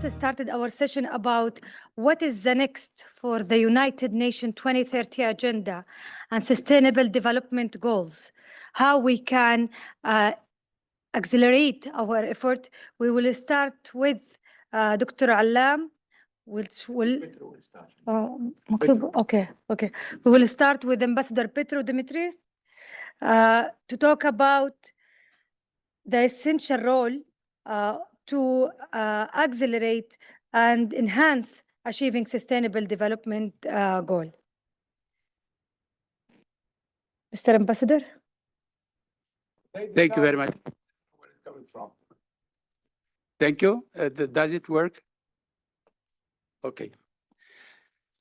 just started our session about what is the next for the United Nations 2030 Agenda and Sustainable Development Goals, how we can accelerate our effort. We will start with Dr. Allam, which will... Okay. We will start with Ambassador Petru Dumitriu to talk about the essential role to accelerate and enhance achieving sustainable development goal. Mr. Ambassador. Thank you very much. Where it's coming from. Thank you. Does it work? Okay.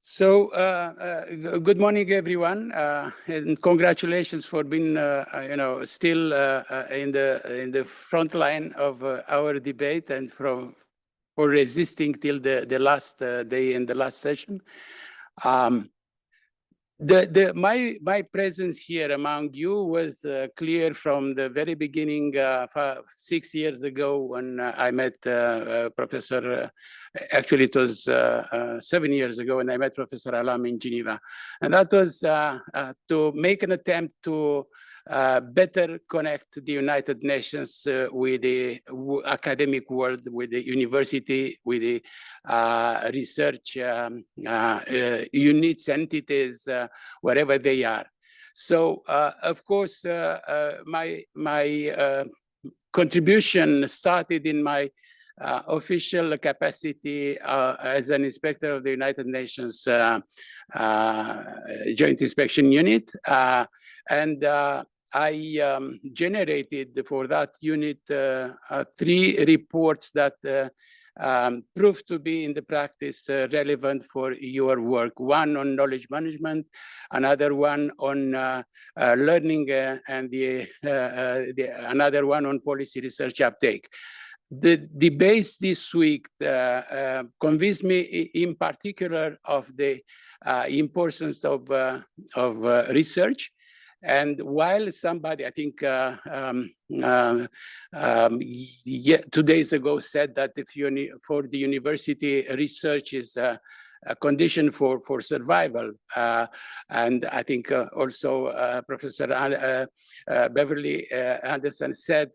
So, good morning, everyone, and congratulations for being, still in the front line of our debate and for resisting till the last day in the last session. My presence here among you was clear from the very beginning, 6 years ago when I met Professor. Actually, it was 7 years ago when I met Professor Allam in Geneva, and that was to make an attempt to better connect the United Nations with the academic world, with the university, with the research units, entities, wherever they are. So, of course, my contribution started in my official capacity as an inspector of the United Nations Joint Inspection Unit, and I generated for that unit 3 reports that proved to be in the practice relevant for your work. One on knowledge management, another one on learning, and another one on policy research uptake. The debates this week convinced me in particular of the importance of research. And while somebody, I think 2 days ago said that for the university, research is a condition for survival, and I think also Professor Beverly Anderson said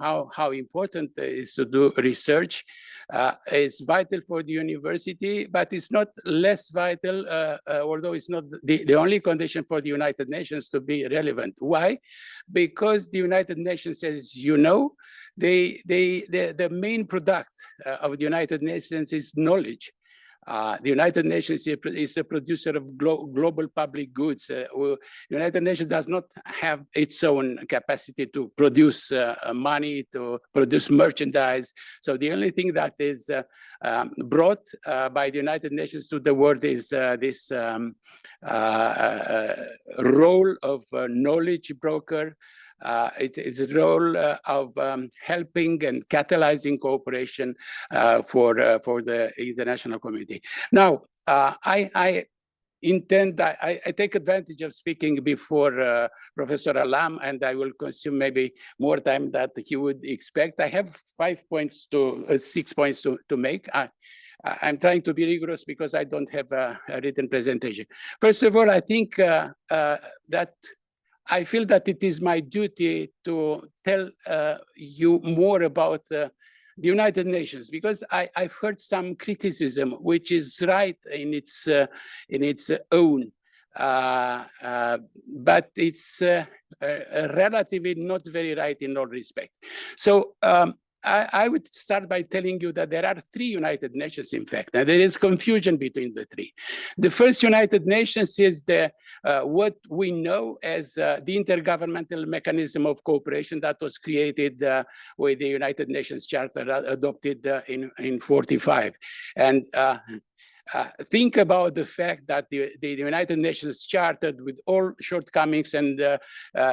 how important it is to do research. Is vital for the university, but it's not less vital, although it's not the only condition for the United Nations to be relevant. Why? Because the United Nations, as you know, the main product of the United Nations is knowledge. The United Nations is a producer of global public goods. The United Nations does not have its own capacity to produce money, to produce merchandise. So the only thing that is brought by the United Nations to the world is this role of knowledge broker. It's a role of helping and catalyzing cooperation for the international community. Now, I take advantage of speaking before Professor Allam, and I will consume maybe more time than he would expect. I have 6 points to make. I'm trying to be rigorous because I don't have a written presentation. First of all, I think that I feel that it is my duty to tell you more about the United Nations, because I've heard some criticism, which is right in its own, but it's relatively not very right in all respects. So I would start by telling you that there are 3 United Nations, in fact, and there is confusion between the 3. The first United Nations is what we know as the Intergovernmental Mechanism of Cooperation that was created with the United Nations Charter adopted in 1945. And think about the fact that the United Nations Charter, with all shortcomings and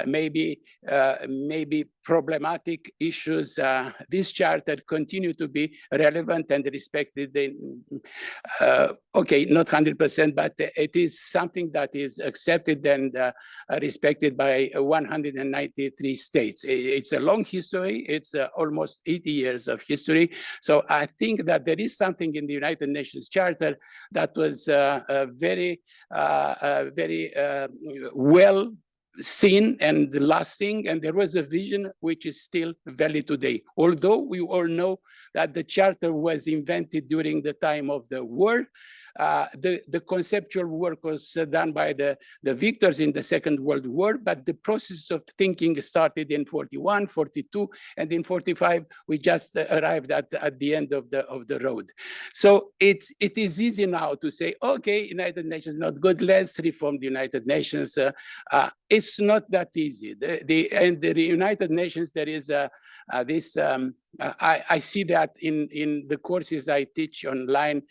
maybe problematic issues, this charter continue to be relevant and respected. Okay, not 100%, but it is something that is accepted and respected by 193 states. It's a long history. It's almost 80 years of history. So I think that there is something in the United Nations Charter that was very well seen and lasting, and there was a vision which is still valid today. Although we all know that the charter was invented during the time of the war, the conceptual work was done by the victors in the Second World War, but the process of thinking started in 41, 42, and in 45, we just arrived at the end of the road. So it is easy now to say, okay, United Nations not good, let's reform the United Nations. It's not that easy. And the United Nations, there is this, I see that in the courses I teach online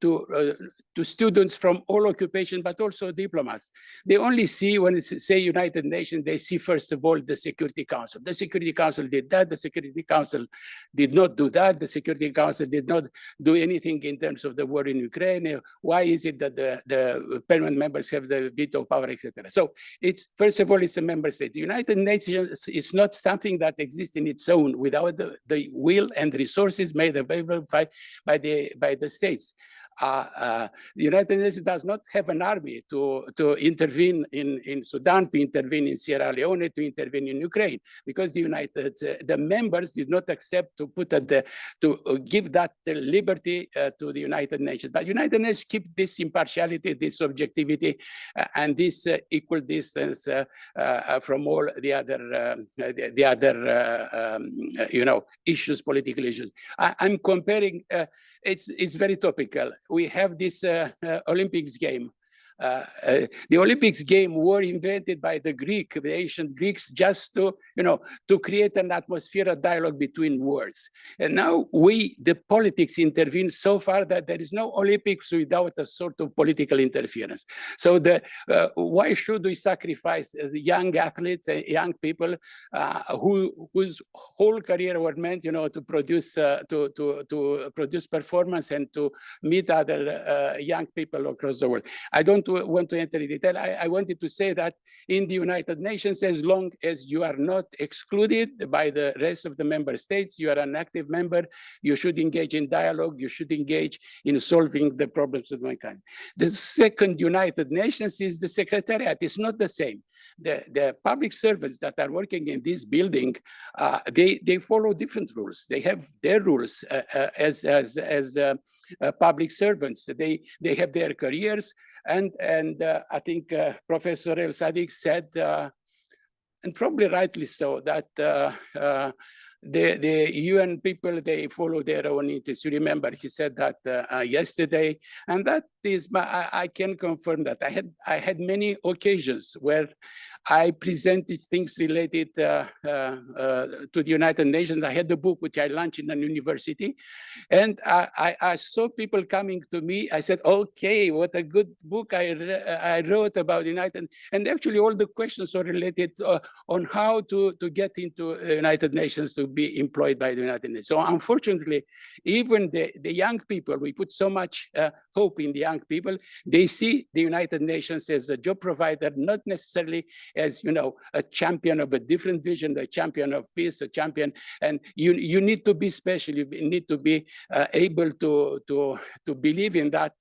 to students from all occupations, but also diplomats. They only see, when it's say United Nations, they see first of all the Security Council. The Security Council did that, the Security Council did not do that, the Security Council did not do anything in terms of the war in Ukraine. Why is it that the permanent members have the veto power, etc.? So it's, first of all, it's a member state. The United Nations is not something that exists in its own without the will and resources made available by the states. The United Nations does not have an army to intervene in Sudan, to intervene in Sierra Leone, to intervene in Ukraine, because the members did not accept to give that liberty to the United Nations. But United Nations keep this impartiality, this objectivity, and this equal distance from all the other issues, political issues. I'm comparing. It's very topical. We have this Olympics game. The Olympics game were invented by the ancient Greeks, just to create an atmosphere of dialogue between worlds. And now the politics intervene so far that there is no Olympics without a sort of political interference. So why should we sacrifice the young athletes, young people whose whole career were meant, to produce performance and to meet other young people across the world? I don't want to enter in detail. I wanted to say that in the United Nations, as long as you are not excluded by the rest of the member states, you are an active member, you should engage in dialogue, you should engage in solving the problems of mankind. The second United Nations is the Secretariat. It's not the same. The public servants that are working in this building, they follow different rules. They have their rules as public servants. They have their careers. And I think Professor El Sadiq said, and probably rightly so, that the UN people, they follow their own interests. You remember he said that yesterday, and that is, I can confirm that. I had many occasions where I presented things related to the United Nations. I had the book which I launched in a university, and I saw people coming to me. I said, okay, what a good book I wrote about United. And actually all the questions are related on how to get into United Nations, to be employed by the United Nations. So unfortunately, even the young people, we put so much hope in the young people, they see the United Nations as a job provider, not necessarily as, a champion of a different vision, a champion of peace, a champion. And you need to be special. You need to be able to believe in that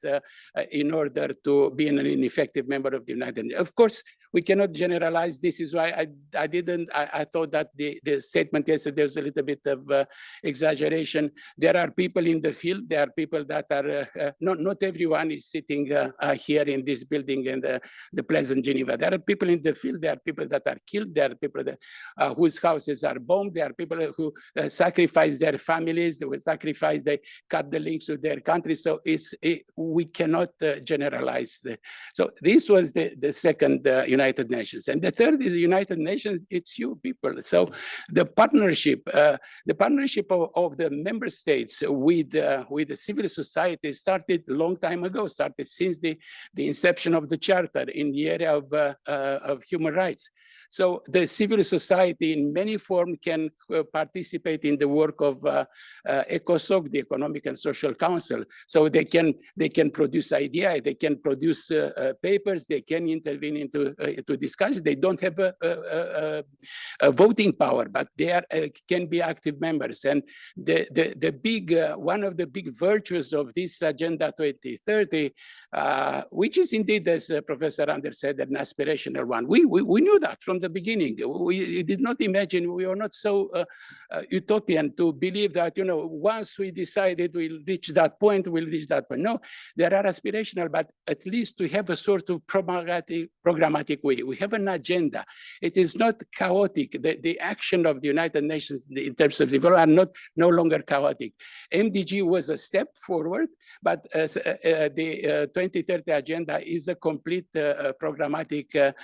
in order to be an effective member of the United Nations. Of course, we cannot generalize. This is why I thought that the statement yesterday was a little bit of exaggeration. There are people in the field. There are people that are, not everyone is sitting here in this building in the pleasant Geneva. There are people in the field. There are people that are killed. There are people that, whose houses are bombed. There are people who sacrifice their families. They will sacrifice, they cut the links to their country. So we cannot generalize. So this was the second United Nations. And the third is the United Nations, it's you people. So the partnership of the member states with the civil society started a long time ago, started since the inception of the Charter in the area of human rights. So the civil society in many forms can participate in the work of ECOSOC, the Economic and Social Council. So they can produce ideas, they can produce papers, they can intervene into discussion. They don't have a voting power, but they are can be active members. And the big one of the big virtues of this Agenda 2030, which is indeed, as Professor Anders said, an aspirational one. We knew that from the beginning. We did not imagine, we were not so utopian to believe that, you know, once we decided we'll reach that point, we'll reach that point. No, there are aspirational, but at least we have a sort of programmatic way. We have an agenda. It is not chaotic. The action of the United Nations in terms of development are no longer chaotic. MDG was a step forward, but the 2030 Agenda is a complete programmatic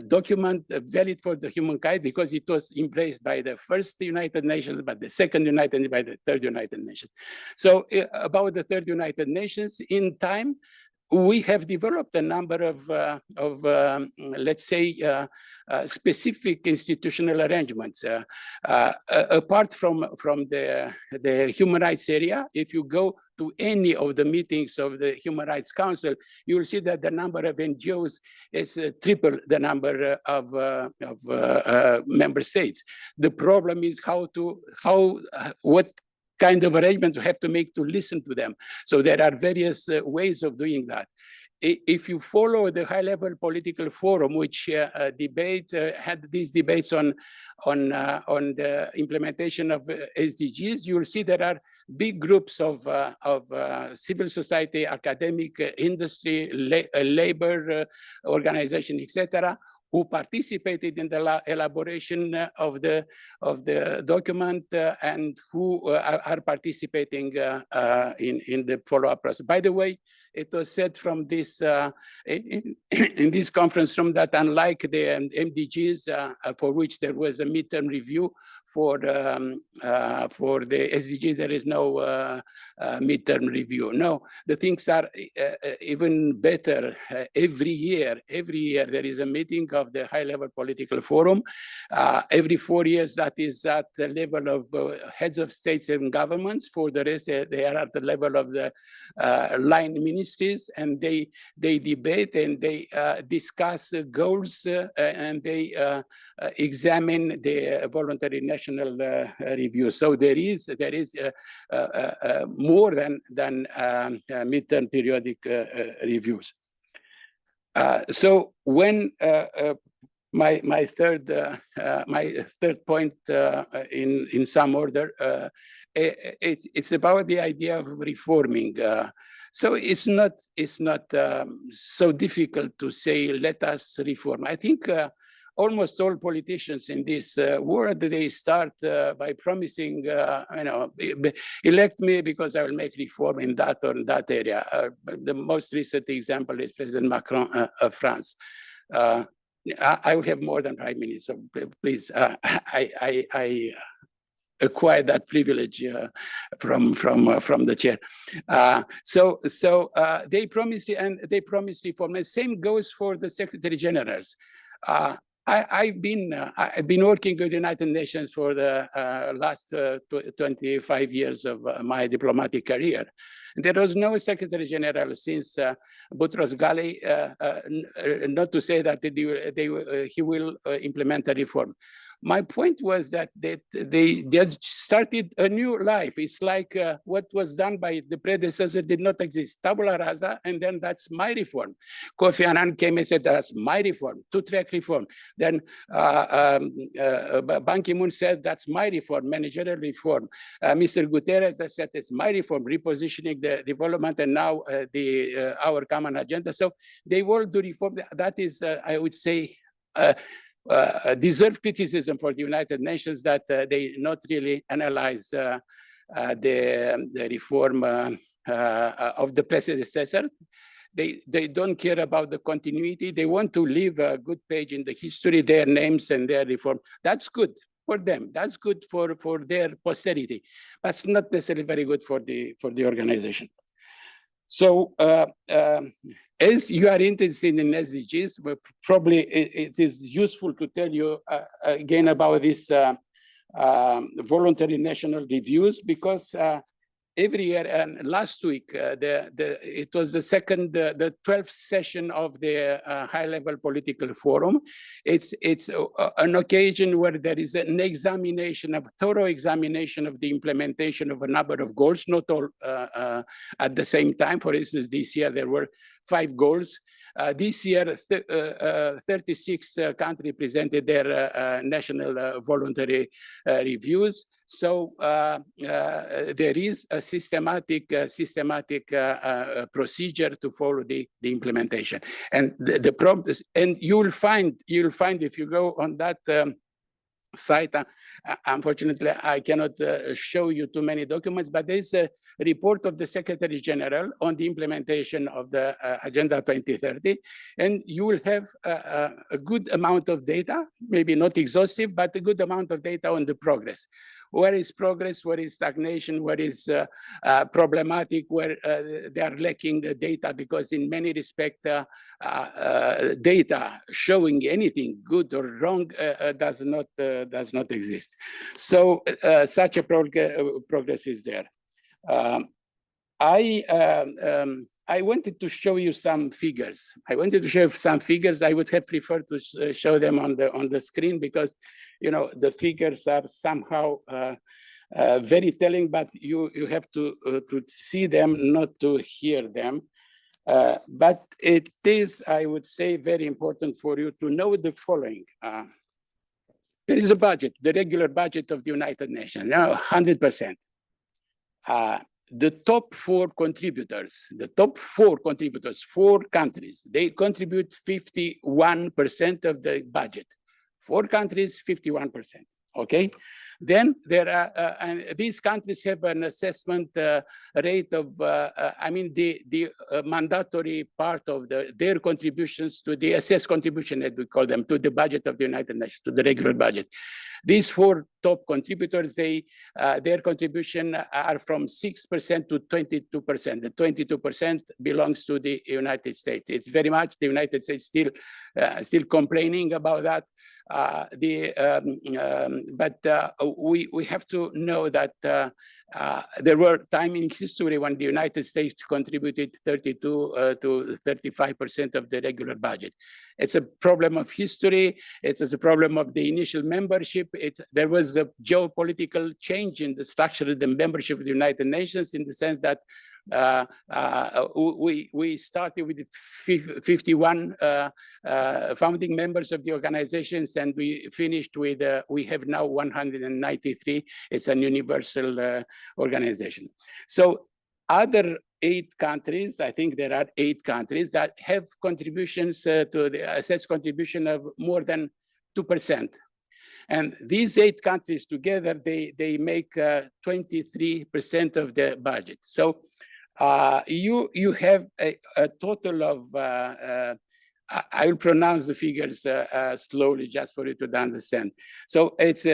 document valid for the humankind, because it was embraced by the first United Nations, by the second United, by the third United Nations. So about the third United Nations, in time, we have developed a number of let's say, specific institutional arrangements. Apart from the human rights area, if you go to any of the meetings of the Human Rights Council, you will see that the number of NGOs is triple the number of member states. The problem is what kind of arrangements we have to make to listen to them. So there are various ways of doing that. If you follow the high-level political forum, which had these debates on the implementation of SDGs, you will see there are big groups of civil society, academic, industry, labor organization, etc., who participated in the elaboration of the document and who are participating in the follow-up process. By the way, it was said from this in this conference room that unlike the MDGs, for which there was a midterm review, for the SDG there is no midterm review. No, the things are even better. Every year there is a meeting of the high-level political forum. Every 4 years, that is at the level of heads of states and governments. For the rest, they are at the level of the line ministries, and they debate and they discuss goals and they examine the voluntary national review. So there is more than midterm periodic reviews. So when my third point in some order, it's about the idea of reforming. So it's not so difficult to say, let us reform. I think almost all politicians in this world, they start by promising, elect me because I will make reform in that or in that area. The most recent example is President Macron of France. I will have more than 5 minutes, so please, I acquired that privilege from the chair. So they promise, and they promise reform. The same goes for the Secretary Generals. I've been working with the United Nations for the last 25 years of my diplomatic career. There was no Secretary General since Boutros Ghali, not to say that he will implement a reform. My point was that they started a new life. It's like what was done by the predecessor did not exist. Tabula rasa, and then that's my reform. Kofi Annan came and said, that's my reform, two-track reform. Then Ban Ki-moon said, that's my reform, managerial reform. Mr. Guterres said, it's my reform, repositioning the development, and now our common agenda. So they all do reform. That is, I would say, deserve criticism for the United Nations that they not really analyze the reform of the predecessor. They don't care about the continuity. They want to leave a good page in the history, their names and their reform. That's good for them. That's good for their posterity. That's not necessarily very good for the organization. So as you are interested in SDGs, but probably it is useful to tell you again about this voluntary national reviews, because every year, and last week, it was the 12th session of the high-level political forum. It's an occasion where there is an examination, a thorough examination of the implementation of a number of goals, not all at the same time. For instance, this year there were 5 goals. This year, 36 countries presented their national voluntary reviews. So there is a systematic procedure to follow the implementation. And the problem, and you'll find if you go on that site, unfortunately, I cannot show you too many documents, but there's a report of the Secretary General on the implementation of the Agenda 2030, and you will have a good amount of data, maybe not exhaustive, but a good amount of data on the progress. Where is progress, where is stagnation, where is problematic, where they are lacking the data, because in many respects, data showing anything good or wrong does not exist. So such a progress is there. I wanted to show you some figures. I would have preferred to show them on the screen, because the figures are somehow very telling, but you have to see them, not to hear them. But it is, I would say, very important for you to know the following. There is a budget, the regular budget of the United Nations, 100%. The top 4 contributors, 4 countries, they contribute 51% of the budget. 4 countries, 51%, okay? Then there are, and these countries have an assessment rate of, the mandatory part of their contributions to the assessed contribution, as we call them, to the budget of the United Nations, to the regular budget. These 4 top contributors, their contribution are from 6% to 22%. The 22% belongs to the United States. It's very much the United States still complaining about that. But we have to know that there were times in history when the United States contributed 32 to 35% of the regular budget. It's a problem of history. It is a problem of the initial membership. There was a geopolitical change in the structure of the membership of the United Nations, in the sense that we started with 51 founding members of the organizations, and we finished with, we have now 193. It's an universal organization. So other 8 countries, I think there are 8 countries that have contributions to the assessed contribution of more than 2%. And these 8 countries together, they make 23% of the budget. So you have a total of, I will pronounce the figures slowly just for you to understand. So it's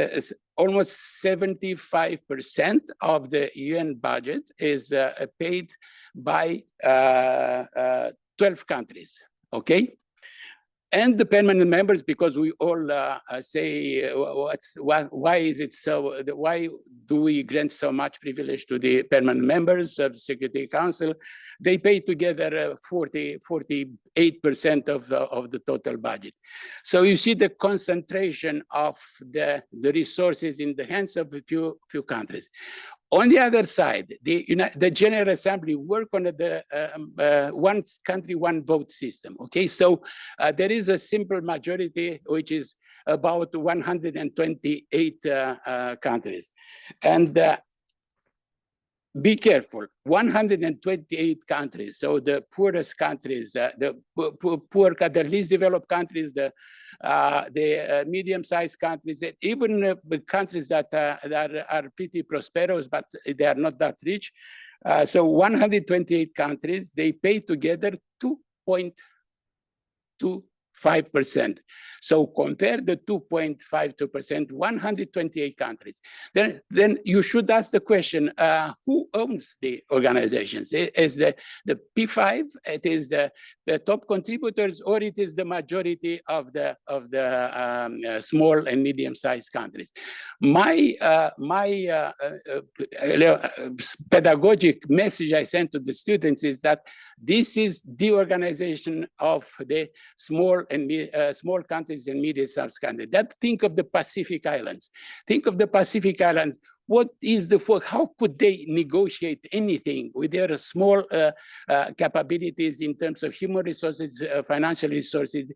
almost 75% of the UN budget is paid by 12 countries, okay? And the permanent members, because we all say, why is it so? Why do we grant so much privilege to the permanent members of the Security Council? They pay together 48% of the total budget. So you see the concentration of the resources in the hands of a few countries. On the other side, the General Assembly work on the one country, one vote system, okay? So there is a simple majority, which is about 128 countries. And be careful, 128 countries, so the poorest countries, the least developed countries, the medium-sized countries, even the countries that are pretty prosperous, but they are not that rich. So 128 countries, they pay together 2.25 5%. So compare the 2.52%, 128 countries. Then you should ask the question, who owns the organizations? Is the P5, it is the top contributors, or it is the majority of the small and medium-sized countries? My pedagogic message I sent to the students is that this is the organization of the small countries and medium-sized countries. Think of the Pacific Islands. Think of the Pacific Islands. What is how could they negotiate anything with their small capabilities in terms of human resources, financial resources?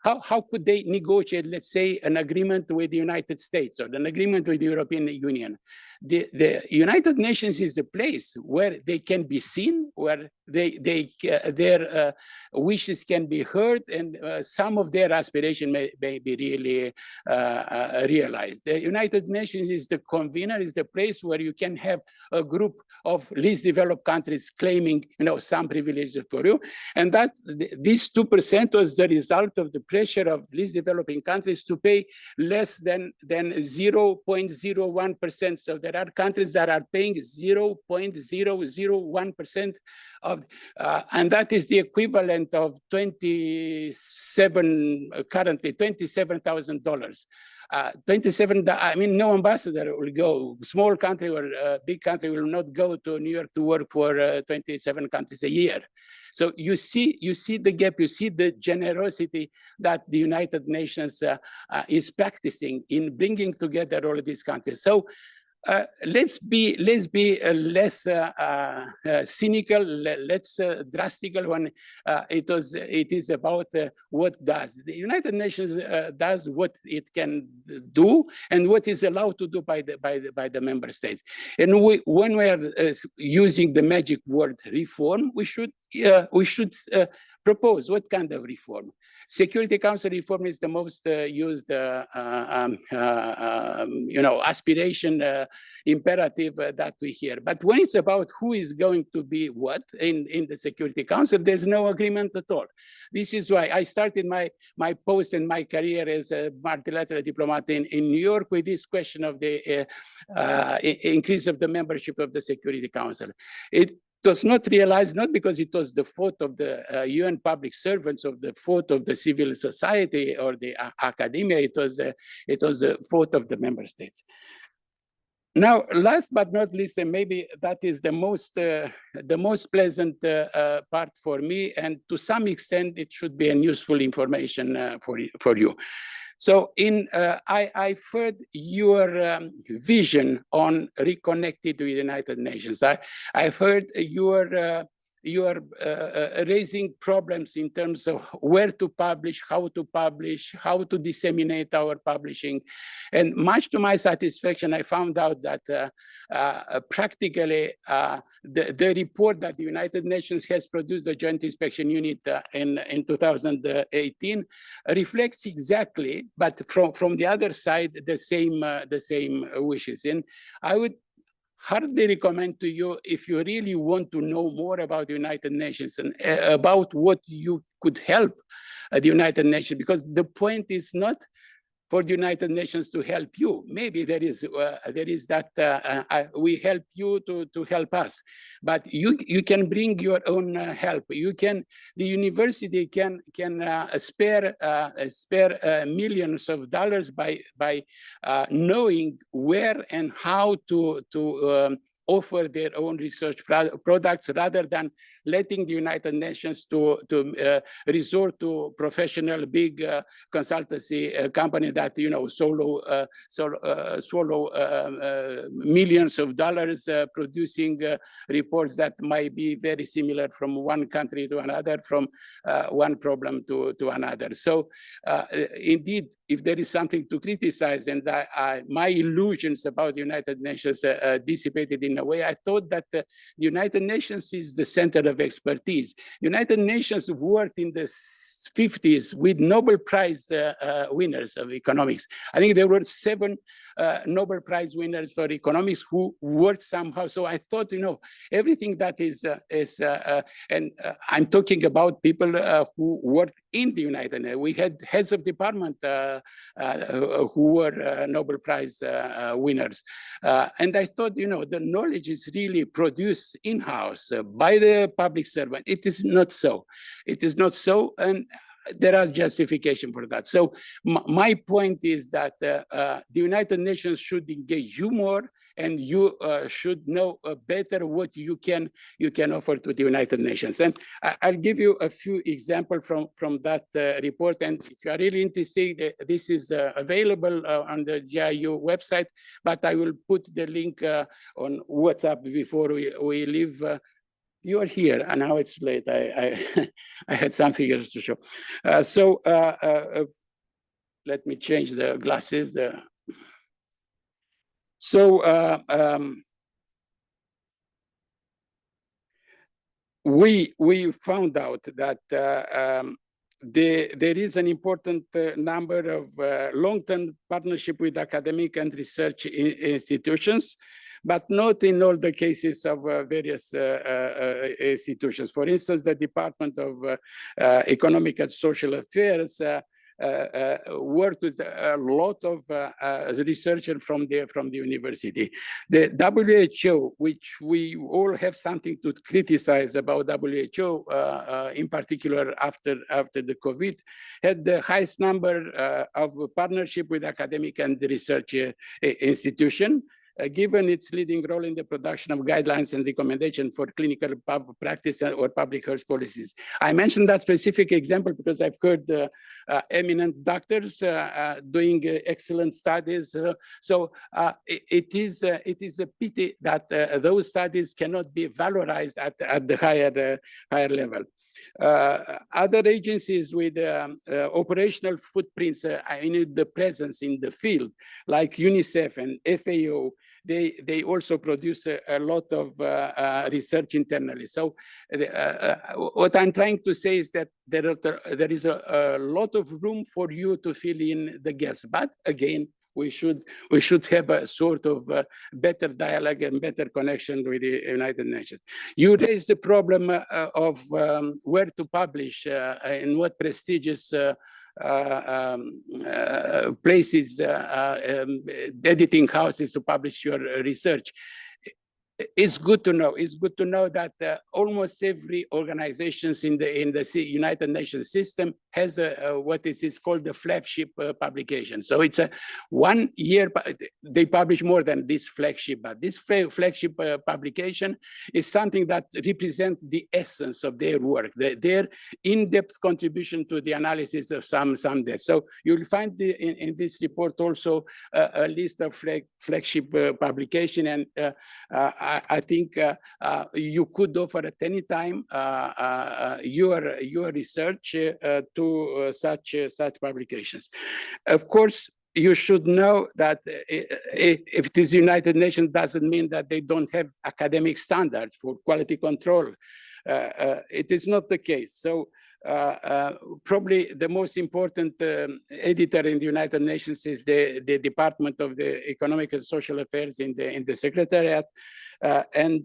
How could they negotiate, let's say, an agreement with the United States or an agreement with the European Union? The United Nations is the place where they can be seen, where their wishes can be heard, and some of their aspirations may be really realized. The United Nations is the convener, is the place where you can have a group of least developed countries claiming, some privileges for you, and that this 2% was the result of the pressure of least developing countries to pay less than 0.01%. So there are countries that are paying 0.001% of, and that is the equivalent of currently $27,000. 27, I mean, no ambassador will go, small country or big country will not go to New York to work for 27 countries a year. So you see the gap, you see the generosity that the United Nations is practicing in bringing together all of these countries. So let's be less cynical, less drastical when it is about what does. The United Nations does what it can do and what is allowed to do by the member states. And when we are using the magic word reform, we should propose what kind of reform. Security Council reform is the most used, aspiration imperative that we hear. But when it's about who is going to be what in the Security Council, there's no agreement at all. This is why I started my post and my career as a multilateral diplomat in New York with this question of the increase of the membership of the Security Council. It was not realized, not because it was the fault of the UN public servants, or the fault of the civil society or the academia. It was the fault of the member states. Now, last but not least, and maybe that is the most pleasant part for me, and to some extent, it should be an useful information for you. So I've heard your vision on reconnected to the United Nations. I've heard your raising problems in terms of where to publish, how to disseminate our publishing. And much to my satisfaction, I found out that practically the report that the United Nations has produced, the Joint Inspection Unit in 2018, reflects exactly, but from the other side, the same wishes. And I would hardly recommend to you, if you really want to know more about the United Nations and about what you could help the United Nations, because the point is not for the United Nations to help you. Maybe there is that we help you to help us, but you can bring your own help. The university can spare millions of dollars by knowing where and how to offer their own research products, rather than letting the United Nations to resort to professional big consultancy company that swallow millions of dollars producing reports that might be very similar from one country to another, from one problem to another. So indeed, if there is something to criticize, and my illusions about the United Nations dissipated in a way, I thought that the United Nations is the center of expertise. United Nations worked in the 50s with Nobel Prize winners of economics. I think there were 7 Nobel Prize winners for economics who work somehow. So I thought, everything that is and I'm talking about people who work in the United Nations. We had heads of department who were Nobel Prize winners. And I thought, the knowledge is really produced in-house by the public servant. It is not so. It is not so, and there are justifications for that. So my point is that the United Nations should engage you more, and you should know better what you can offer to the United Nations. And I'll give you a few examples from that report. And if you are really interested, this is available on the GIU website, but I will put the link on WhatsApp before we leave. You are here, and now it's late. I had some figures to show. Let me change the glasses. We found out that there is an important number of long-term partnership with academic and research institutions, but not in all the cases of various institutions. For instance, the Department of Economic and Social Affairs worked with a lot of researchers from the university. The WHO, which we all have something to criticize about WHO, in particular after the COVID, had the highest number of partnership with academic and research institution. Given its leading role in the production of guidelines and recommendations for clinical practice or public health policies. I mentioned that specific example because I've heard eminent doctors doing excellent studies. It is a pity that those studies cannot be valorized at the higher level. Other agencies with operational footprints, I need the presence in the field, like UNICEF and FAO, they also produce a lot of research internally. So what I'm trying to say is that there is a lot of room for you to fill in the gaps. But again, we should have a sort of better dialogue and better connection with the United Nations. You raised the problem of where to publish and what prestigious places, editing houses to publish your research. It's good to know. It's good to know that almost every organization in the United Nations system has what is called the flagship publication. So it's a 1 year. They publish more than this flagship, but this flagship publication is something that represents the essence of their work, their in-depth contribution to the analysis of some data. So you'll find in this report also a list of flagship publication, and I think you could offer at any time your research to such publications. Of course, you should know that if this United Nations doesn't mean that they don't have academic standards for quality control. It is not the case. So probably the most important editor in the United Nations is the Department of the Economic and Social Affairs in the Secretariat, and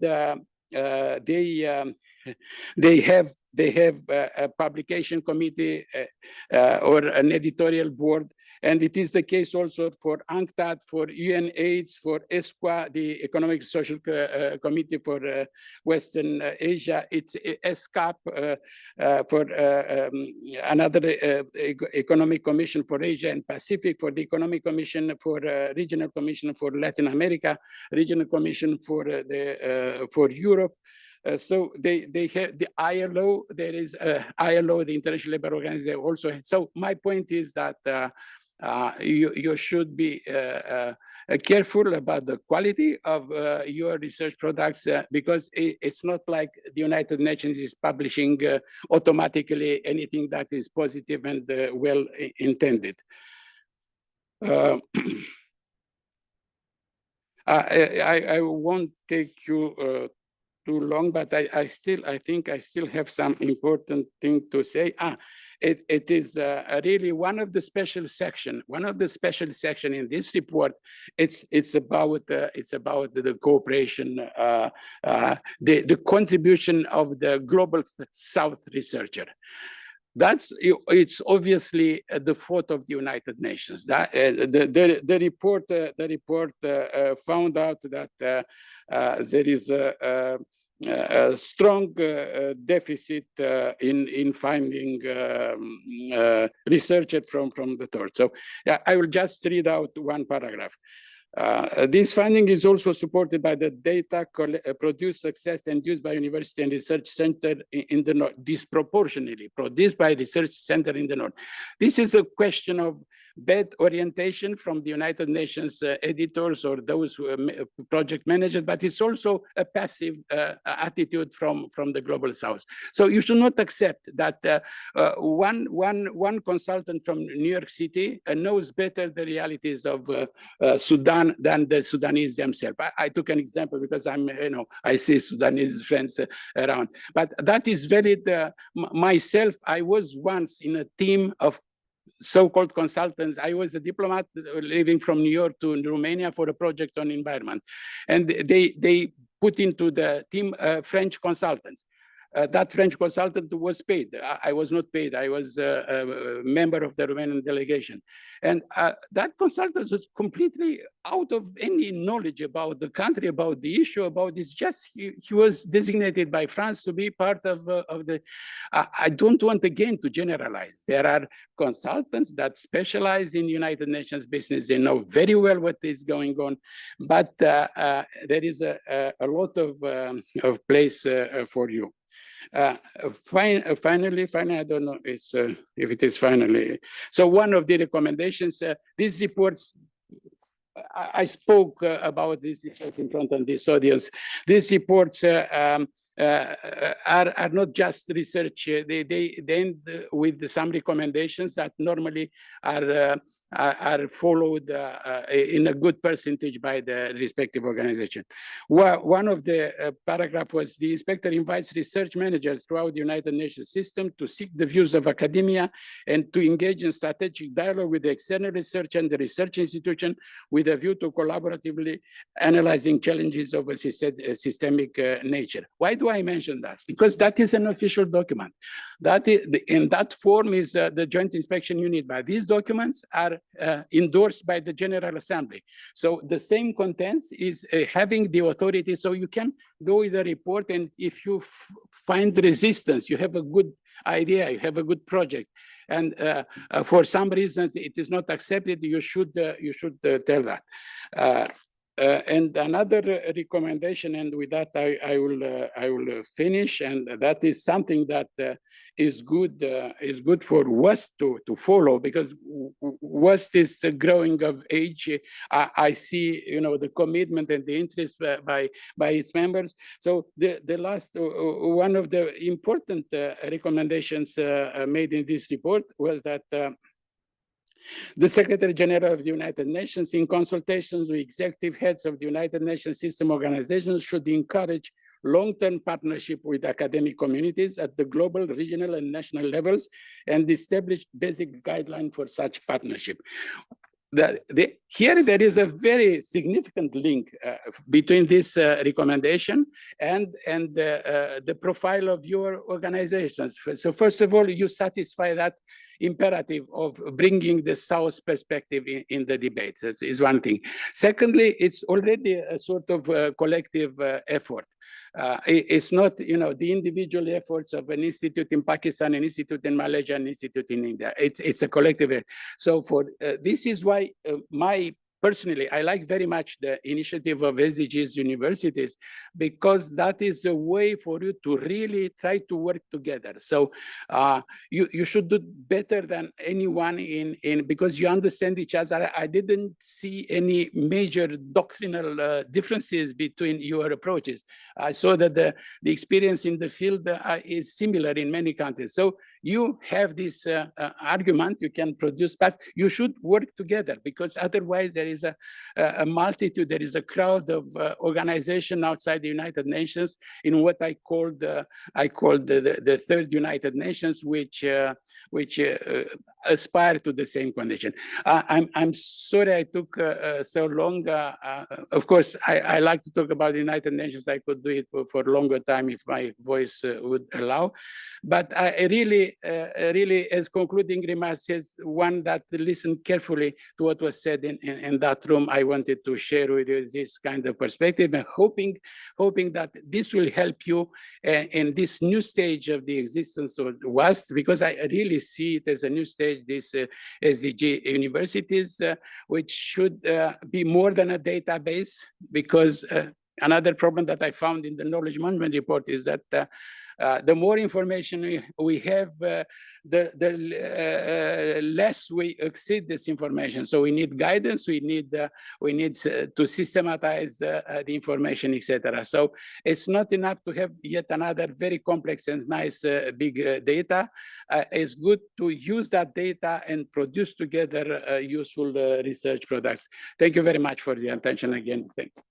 they have a publication committee or an editorial board. And it is the case also for UNCTAD, for UNAIDS, for ESQA, the Economic Social Committee for Western Asia. It's ESCAP for another Economic Commission for Asia and Pacific, for the Economic Commission for Regional Commission for Latin America, Regional Commission for Europe. So they have the ILO. There is ILO, the International Labour Organization. They also have. So my point is that you should be careful about the quality of your research products because it's not like the United Nations is publishing automatically anything that is positive and well intended. I won't take you too long, but I think I still have some important thing to say. it is really one of the special section in this report. It's about the cooperation, the contribution of the global South researcher. It's obviously the fault of the United Nations. That the report found out that there is a strong deficit in finding researchers from the third. So I will just read out one paragraph. This finding is also supported by the data produced, accessed, and used by university and research center in the North, disproportionately produced by research center in the North. This is a question of bad orientation from the United Nations editors or those who are project managers, but it's also a passive attitude from the Global South. So you should not accept that one consultant from New York City knows better the realities of Sudan than the Sudanese themselves. I took an example because I see Sudanese friends around, but that is valid. Myself, I was once in a team of so-called consultants. I was a diplomat living from New York to Romania for a project on environment. And they put into the team French consultants. That French consultant was paid. I was not paid. I was a member of the Romanian delegation. And that consultant was completely out of any knowledge about the country, about the issue, about this. Just he was designated by France to be part of the. I don't want again to generalize. There are consultants that specialize in United Nations business. They know very well what is going on, but there is a lot of place for you. Finally, I don't know if it is finally. So one of the recommendations, these reports, I spoke about this in front of this audience. These reports are not just research. They end with some recommendations that normally are followed in a good percentage by the respective organization. One of the paragraph was the inspector invites research managers throughout the United Nations system to seek the views of academia and to engage in strategic dialogue with the external research and the research institution with a view to collaboratively analyzing challenges of a systemic nature. Why do I mention that? Because that is an official document. That is, in that form is the Joint Inspection Unit, but these documents are endorsed by the General Assembly. So the same contents is having the authority, so you can go with the report, and if you find resistance, you have a good idea, you have a good project, and for some reasons it is not accepted, you should tell that. And another recommendation, and with that I will finish, and that is something that is good for West to follow, because West is growing of age. I see the commitment and the interest by its members. So the last one of the important recommendations made in this report was that the Secretary General of the United Nations, in consultations with executive heads of the United Nations system organizations, should encourage long-term partnership with academic communities at the global, regional, and national levels, and establish basic guidelines for such partnership. Here there is a very significant link between this recommendation and the profile of your organizations. So first of all, you satisfy that imperative of bringing the South perspective in the debate. That is one thing. Secondly, it's already a sort of collective effort. It's not, the individual efforts of an institute in Pakistan, an institute in Malaysia, an institute in India. It's a collective effort. So this is why personally, I like very much the initiative of SDGs universities, because that is a way for you to really try to work together. So you should do better than anyone because you understand each other. I didn't see any major doctrinal differences between your approaches. I saw that the experience in the field is similar in many countries. So you have this argument you can produce, but you should work together, because otherwise there there is a multitude, there is a crowd of organizations outside the United Nations in what I called the third United Nations, which aspire to the same condition. I'm sorry I took so long. Of course, I like to talk about the United Nations. I could do it for a longer time if my voice would allow. But I really, as concluding remarks, as one that listened carefully to what was said in that room, I wanted to share with you this kind of perspective, and hoping that this will help you in this new stage of the existence of WAST, because I really see it as a new stage, this SDG universities, which should be more than a database, because another problem that I found in the knowledge management report is that the more information we have, the less we exceed this information. So we need guidance, we need to systematize the information, etc. So it's not enough to have yet another very complex and nice big data. It's good to use that data and produce together useful research products. Thank you very much for the attention again. Thank you.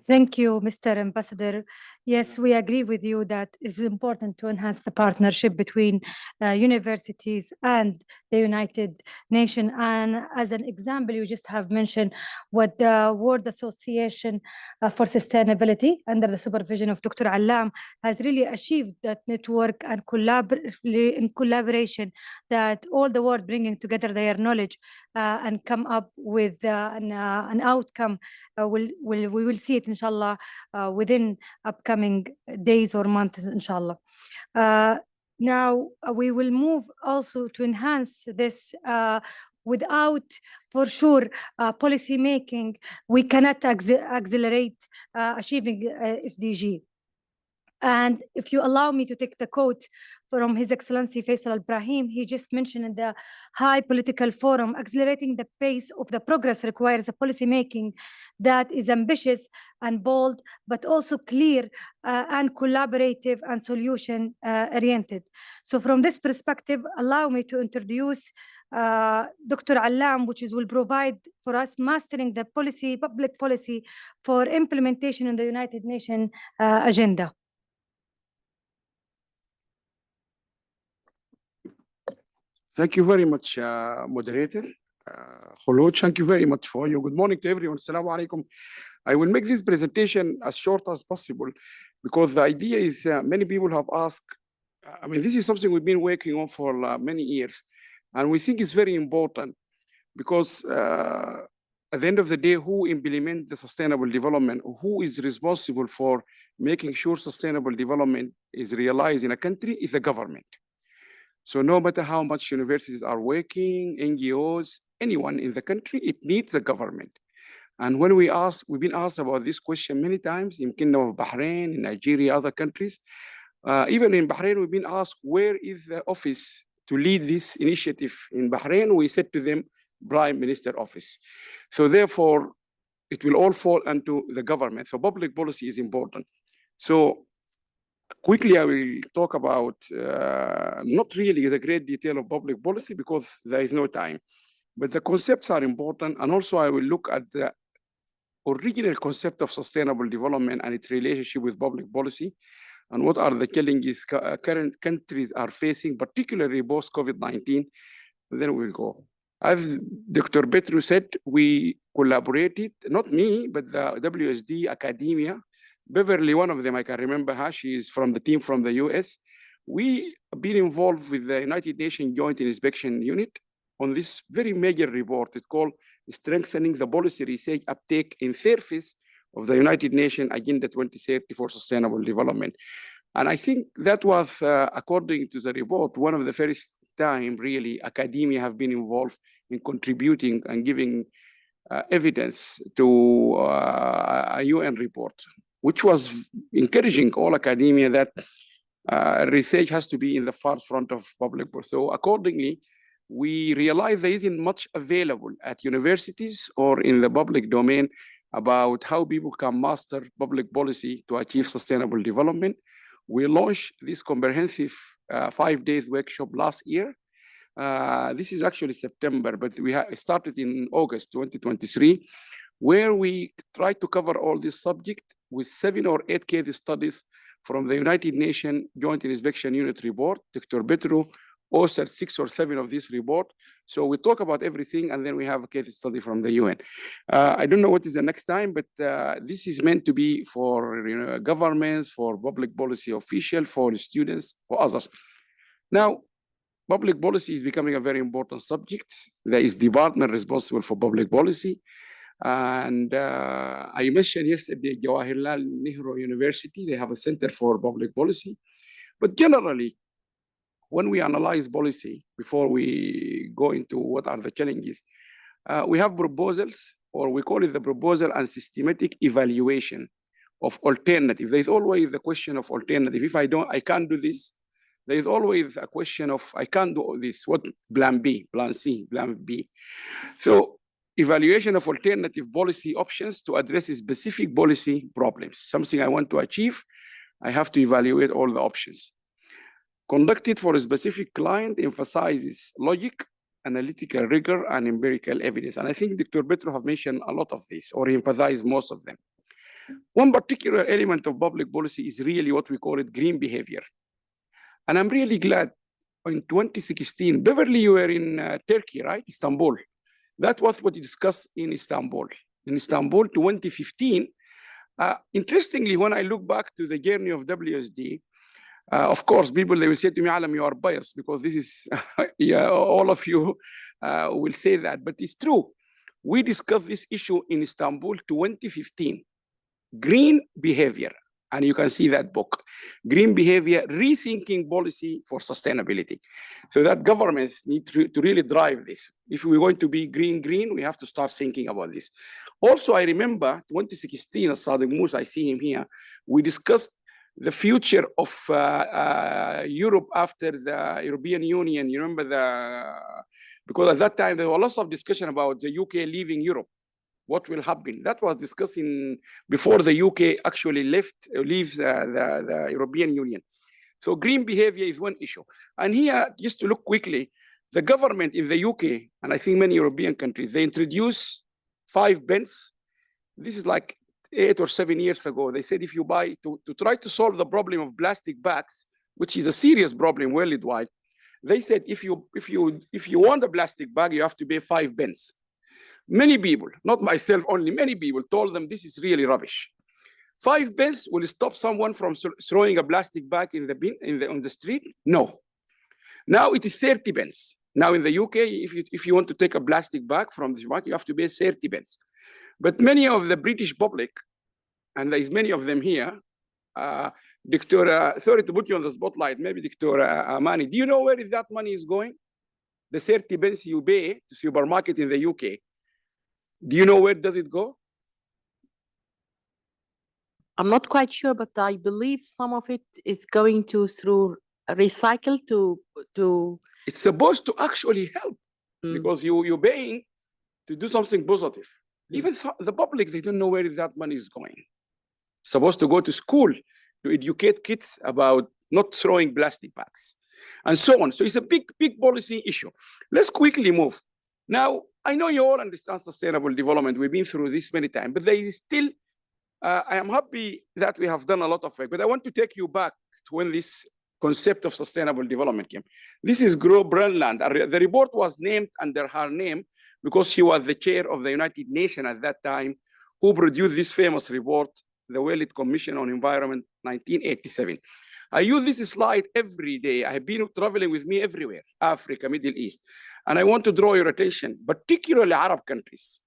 Thank you, Mr. Ambassador. Yes, we agree with you that it's important to enhance the partnership between universities and the United Nations. And as an example, you just have mentioned what the World Association for Sustainability, under the supervision of Dr. Allam, has really achieved that network and in collaboration, that all the world bringing together their knowledge and come up with an outcome. We will see it, inshallah, within upcoming days or months, inshallah. Now, we will move also to enhance this without, for sure, policy making. We cannot accelerate achieving SDG. And if you allow me to take the quote from His Excellency Faisal Al-Brahim, he just mentioned in the High Political Forum, accelerating the pace of the progress requires a policy making that is ambitious and bold, but also clear and collaborative and solution oriented. So from this perspective, allow me to introduce Dr. Allam, which will provide for us mastering the policy, public policy for implementation in the United Nations agenda. Thank you very much, Moderator. Khloud, thank you very much for you. Good morning to everyone. Assalamu alaikum. I will make this presentation as short as possible because the idea is many people have asked, I mean, this is something we've been working on for many years, and we think it's very important because at the end of the day, who implement the sustainable development, who is responsible for making sure sustainable development is realized in a country is the government. So no matter how much universities are working, NGOs, anyone in the country, it needs a government. And when we've been asked about this question many times in Kingdom of Bahrain, in Nigeria, other countries. Even in Bahrain, we've been asked, where is the office to lead this initiative? In Bahrain, we said to them, Prime Minister Office. So therefore, it will all fall into the government. So public policy is important. So quickly, I will talk about not really the great detail of public policy because there is no time, but the concepts are important. And also I will look at the original concept of sustainable development and its relationship with public policy and what are the challenges current countries are facing, particularly post-COVID-19. Then we'll go. As Dr. Petru said, we collaborated, not me, but the WSD, academia, Beverly, one of them, I can remember her, she is from the team from the US. We have been involved with the United Nations Joint Inspection Unit on this very major report. It's called Strengthening the Policy Research Uptake in Service of the United Nations Agenda 2030 for Sustainable Development. And I think that was, according to the report, one of the first time really academia have been involved in contributing and giving evidence to a UN report, which was encouraging all academia that research has to be in the far front of public. So accordingly, we realized there isn't much available at universities or in the public domain about how people can master public policy to achieve sustainable development. We launched this comprehensive 5 days workshop last year. This is actually September, but we started in August 2023, where we tried to cover all this subject with 7 or 8 case studies from the United Nations Joint Inspection Unit report. Dr. Petru authored 6 or 7 of this report. So we talk about everything, and then we have a case study from the UN. I don't know what is the next time, but this is meant to be for governments, for public policy officials, for students, for others. Now, public policy is becoming a very important subject. There is department responsible for public policy. And I mentioned yesterday, Jawaharlal Nehru University, they have a center for public policy. But generally, when we analyze policy, before we go into what are the challenges, we have proposals, or we call it the proposal and systematic evaluation of alternative. There's always the question of alternative. If I can't do this, there's always a question of, I can't do this. What plan B, plan C, plan B? So evaluation of alternative policy options to address specific policy problems. Something I want to achieve, I have to evaluate all the options. Conducted for a specific client emphasizes logic, analytical rigor, and empirical evidence. And I think Dr. Petru have mentioned a lot of this, or emphasized most of them. One particular element of public policy is really what we call it green behavior. And I'm really glad in 2016, Beverly, you were in Turkey, right? Istanbul. That was what you discussed in Istanbul. In Istanbul, 2015, interestingly, when I look back to the journey of WSD, of course, people, they will say to me, Allam, you are biased, because this is, yeah, all of you will say that, but it's true. We discussed this issue in Istanbul 2015, green behavior. And you can see that book, Green Behavior, Rethinking Policy for Sustainability. So that governments need to really drive this. If we're going to be green, we have to start thinking about this. Also, I remember 2016, Sadiq Musa, I see him here, we discussed the future of Europe after the European Union. You remember because at that time, there was lots of discussion about the UK leaving Europe. What will happen? That was discussing before the UK actually leaves the European Union. So green behavior is one issue. And here, just to look quickly, the government in the UK, and I think many European countries, they introduced 5 bins. This is like 8 or 7 years ago. They said if you buy, to try to solve the problem of plastic bags, which is a serious problem worldwide, they said if you want a plastic bag, you have to pay 5 bins. Many people, not myself only, many people told them this is really rubbish. 5 bins will stop someone from throwing a plastic bag in the bin on the street? No. Now it is 30 bins. Now in the UK, if you want to take a plastic bag from the market, you have to pay 30 bins. But many of the British public, and there is many of them here, sorry to put you on the spotlight, maybe Dr. Amani, do you know where that money is going? The 30 bins you pay to supermarket in the UK. Do you know where does it go? I'm not quite sure, but I believe some of it is going through recycle to. It's supposed to actually help because you're paying to do something positive. Even the public, they don't know where that money is going. It's supposed to go to school to educate kids about not throwing plastic bags and so on. So it's a big policy issue. Let's quickly move. Now, I know you all understand sustainable development. We've been through this many times, but there is still, I am happy that we have done a lot of work, but I want to take you back to when this concept of sustainable development came. This is Gro Brundtland. The report was named under her name because she was the chair of the United Nations at that time, who produced this famous report, the World Commission on Environment, 1987. I use this slide every day. I have been traveling with me everywhere, Africa, Middle East. And I want to draw your attention, particularly Arab countries,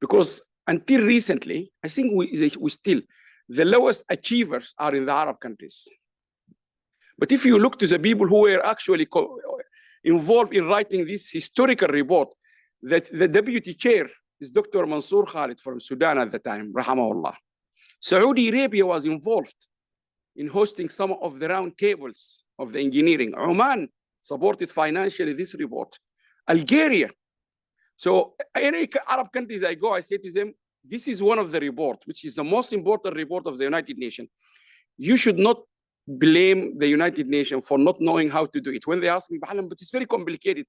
because until recently, I think we still, the lowest achievers are in the Arab countries. But if you look to the people who were actually involved in writing this historical report, that the deputy chair is Dr. Mansour Khalid from Sudan at the time, rahimahullah. Saudi Arabia was involved in hosting some of the round tables of the engineering. Oman supported financially this report. Algeria. So any Arab countries I go, I say to them, this is one of the reports, which is the most important report of the United Nations. You should not blame the United Nations for not knowing how to do it. When they asked me, but it's very complicated.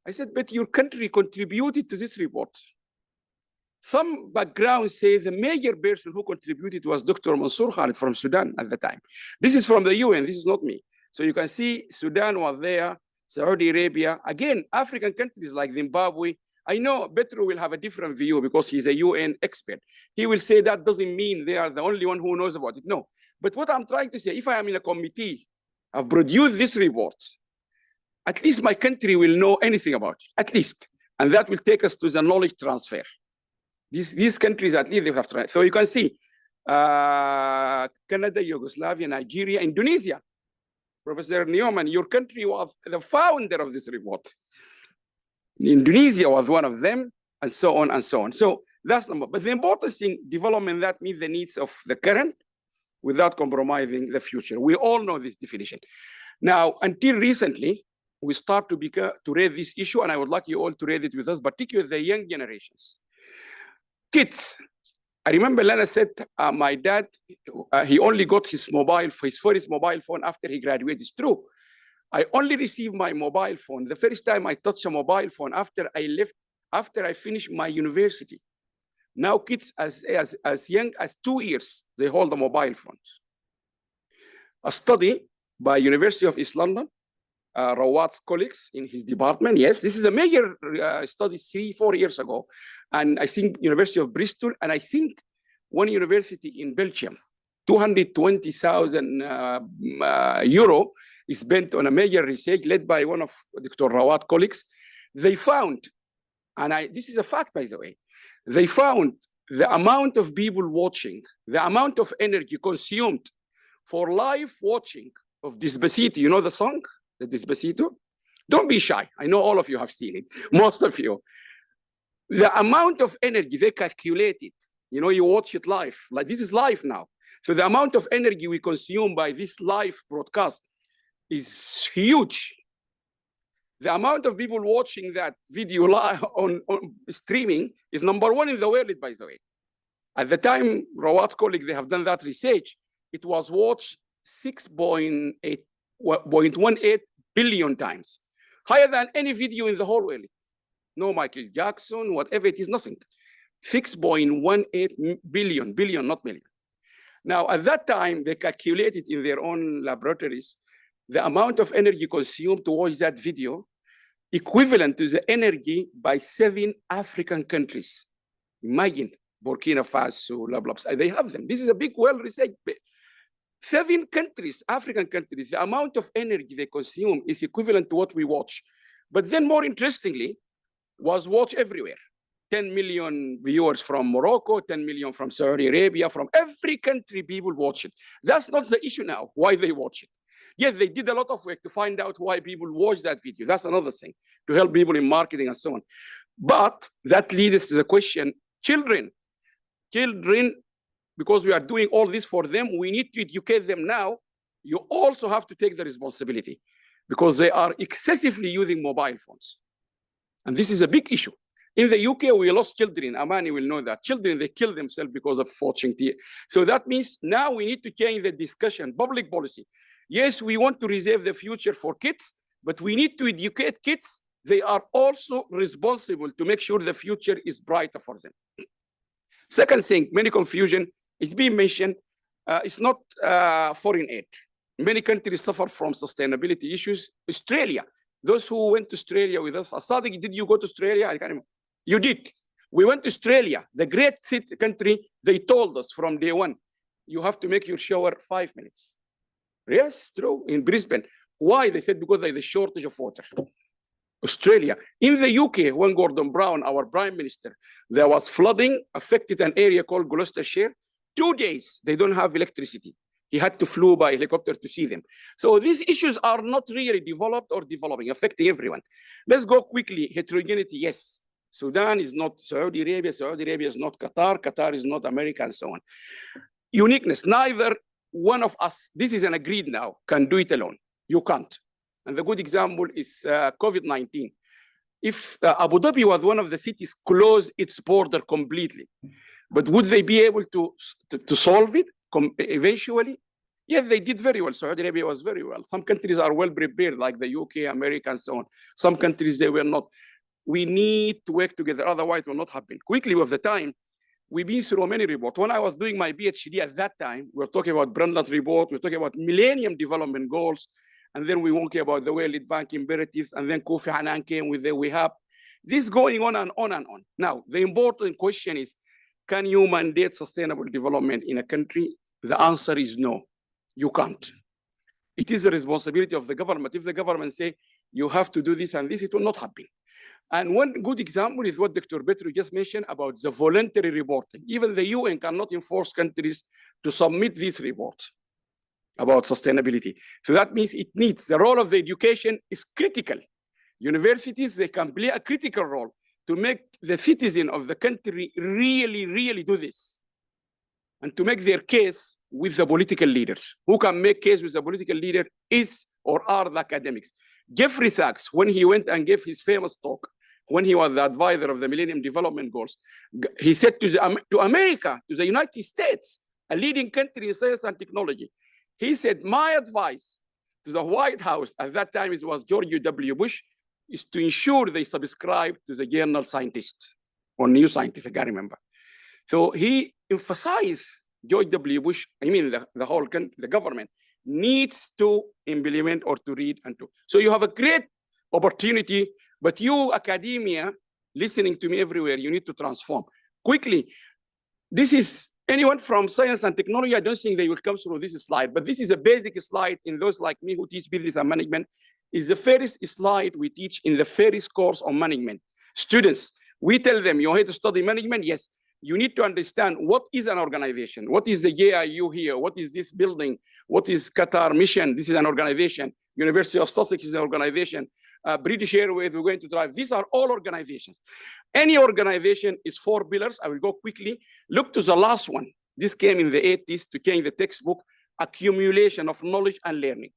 I said, but your country contributed to this report. Some background say the major person who contributed was Dr. Mansour Khalid from Sudan at the time. This is from the UN, this is not me. So you can see Sudan was there, Saudi Arabia, again, African countries like Zimbabwe. I know Petru will have a different view because he's a UN expert. He will say that doesn't mean they are the only one who knows about it. No, but what I'm trying to say, if I am in a committee, I've produced this report, at least my country will know anything about it, at least. And that will take us to the knowledge transfer. These countries, at least they have tried. So you can see Canada, Yugoslavia, Nigeria, Indonesia. Professor Newman, your country was the founder of this report. Indonesia was one of them, and so on and so on. So that's number. But the important thing, development that meets the needs of the current without compromising the future. We all know this definition. Now, until recently, we start to raise this issue, and I would like you all to raise it with us, particularly the young generations. Kids. I remember Lena said, my dad, he only got his first mobile phone after he graduated. It's true. I only received my mobile phone. The first time I touched a mobile phone after I finished my university. Now kids as young as 2 years, they hold a mobile phone. A study by University of East London, Rawat's colleagues in his department. Yes, this is a major study 3-4 years ago. And I think University of Bristol, and I think one university in Belgium, 220,000 euro is spent on a major research led by one of Dr. Rawat colleagues. They found, and this is a fact, by the way, they found the amount of people watching, the amount of energy consumed for live watching of Despacito. You know the song, the Despacito? Don't be shy. I know all of you have seen it, most of you. The amount of energy they calculated, you know, you watch it live, like this is live now. So the amount of energy we consume by this live broadcast is huge. The amount of people watching that video live on streaming is #1 in the world, by the way. At the time, Rawat's colleagues, they have done that research. It was watched 6.18 billion times, higher than any video in the whole world. No Michael Jackson, whatever it is, nothing. 6.18 billion, not million. Now, at that time, they calculated in their own laboratories the amount of energy consumed to watch that video, equivalent to the energy by 7 African countries. Imagine, Burkina Faso, blah, blah, blah. They have them. This is a big, well-researched. 7 countries, African countries, the amount of energy they consume is equivalent to what we watch. But then more interestingly, was watched everywhere. 10 million viewers from Morocco, 10 million from Saudi Arabia, from every country people watch it. That's not the issue now, why they watch it. Yes, they did a lot of work to find out why people watch that video. That's another thing, to help people in marketing and so on. But that leads us to the question, children, because we are doing all this for them, we need to educate them now. You also have to take the responsibility because they are excessively using mobile phones. And this is a big issue. In the UK, we lost children. Amani will know that. Children, they kill themselves because of watching TV. So that means now we need to change the discussion, public policy. Yes, we want to reserve the future for kids, but we need to educate kids. They are also responsible to make sure the future is brighter for them. Second thing, many confusion is being mentioned. It's not foreign aid. Many countries suffer from sustainability issues. Australia, those who went to Australia with us, Sadiq, did you go to Australia? I can't remember. You did. We went to Australia, the great country. They told us from day one, you have to make your shower 5 minutes. Yes, true, in Brisbane. Why? They said because there's a shortage of water. Australia. In the UK, when Gordon Brown, our prime minister, there was flooding, affected an area called Gloucestershire. 2 days, they don't have electricity. He had to fly by helicopter to see them. So these issues are not really developed or developing, affecting everyone. Let's go quickly. Heterogeneity, yes. Sudan is not Saudi Arabia. Saudi Arabia is not Qatar. Qatar is not America, and so on. Uniqueness, neither one of us, this is an agreed now, can do it alone. You can't. And the good example is COVID-19. If Abu Dhabi was one of the cities closed its border completely, but would they be able to solve it eventually? Yes, they did very well. Saudi Arabia was very well. Some countries are well prepared, like the UK, America, and so on. Some countries, they were not. We need to work together, otherwise it will not happen. Quickly with the time, we've been through many reports. When I was doing my PhD at that time, we were talking about Brundtland's report, we were talking about Millennium Development Goals, and then we were talking about the World Bank imperatives, and then Kofi Annan came with the WEHAP. This going on and on and on. Now, the important question is, can you mandate sustainable development in a country? The answer is no, you can't. It is the responsibility of the government. If the government say, you have to do this and this, it will not happen. And one good example is what Dr. Petru just mentioned about the voluntary reporting. Even the UN cannot enforce countries to submit these reports about sustainability. So that means it needs, the role of the education is critical. Universities, they can play a critical role to make the citizen of the country really, really do this. And to make their case with the political leaders. Who can make case with the political leader is or are the academics. Jeffrey Sachs, when he went and gave his famous talk, when he was the advisor of the Millennium Development Goals, he said to America, to the United States, a leading country in science and technology, he said, my advice to the White House, at that time it was George W. Bush, is to ensure they subscribe to the journal Scientist, or New Scientist, I can't remember. So he emphasized, George W. Bush, I mean the whole country, the government, needs to implement or to read and to. So you have a great opportunity, but you, academia, listening to me everywhere, you need to transform. Quickly, this is anyone from science and technology, I don't think they will come through this slide, but this is a basic slide in those like me who teach business and management, is the first slide we teach in the first course on management. Students, we tell them, you're here to study management? Yes. You need to understand what is an organization, what is the JIU here, what is this building, what is Qatar Mission, this is an organization, University of Sussex is an organization, British Airways, we're going to drive. These are all organizations. Any organization is 4 pillars. I will go quickly. Look to the last one. This came in the 80s to change the textbook, accumulation of knowledge and learning.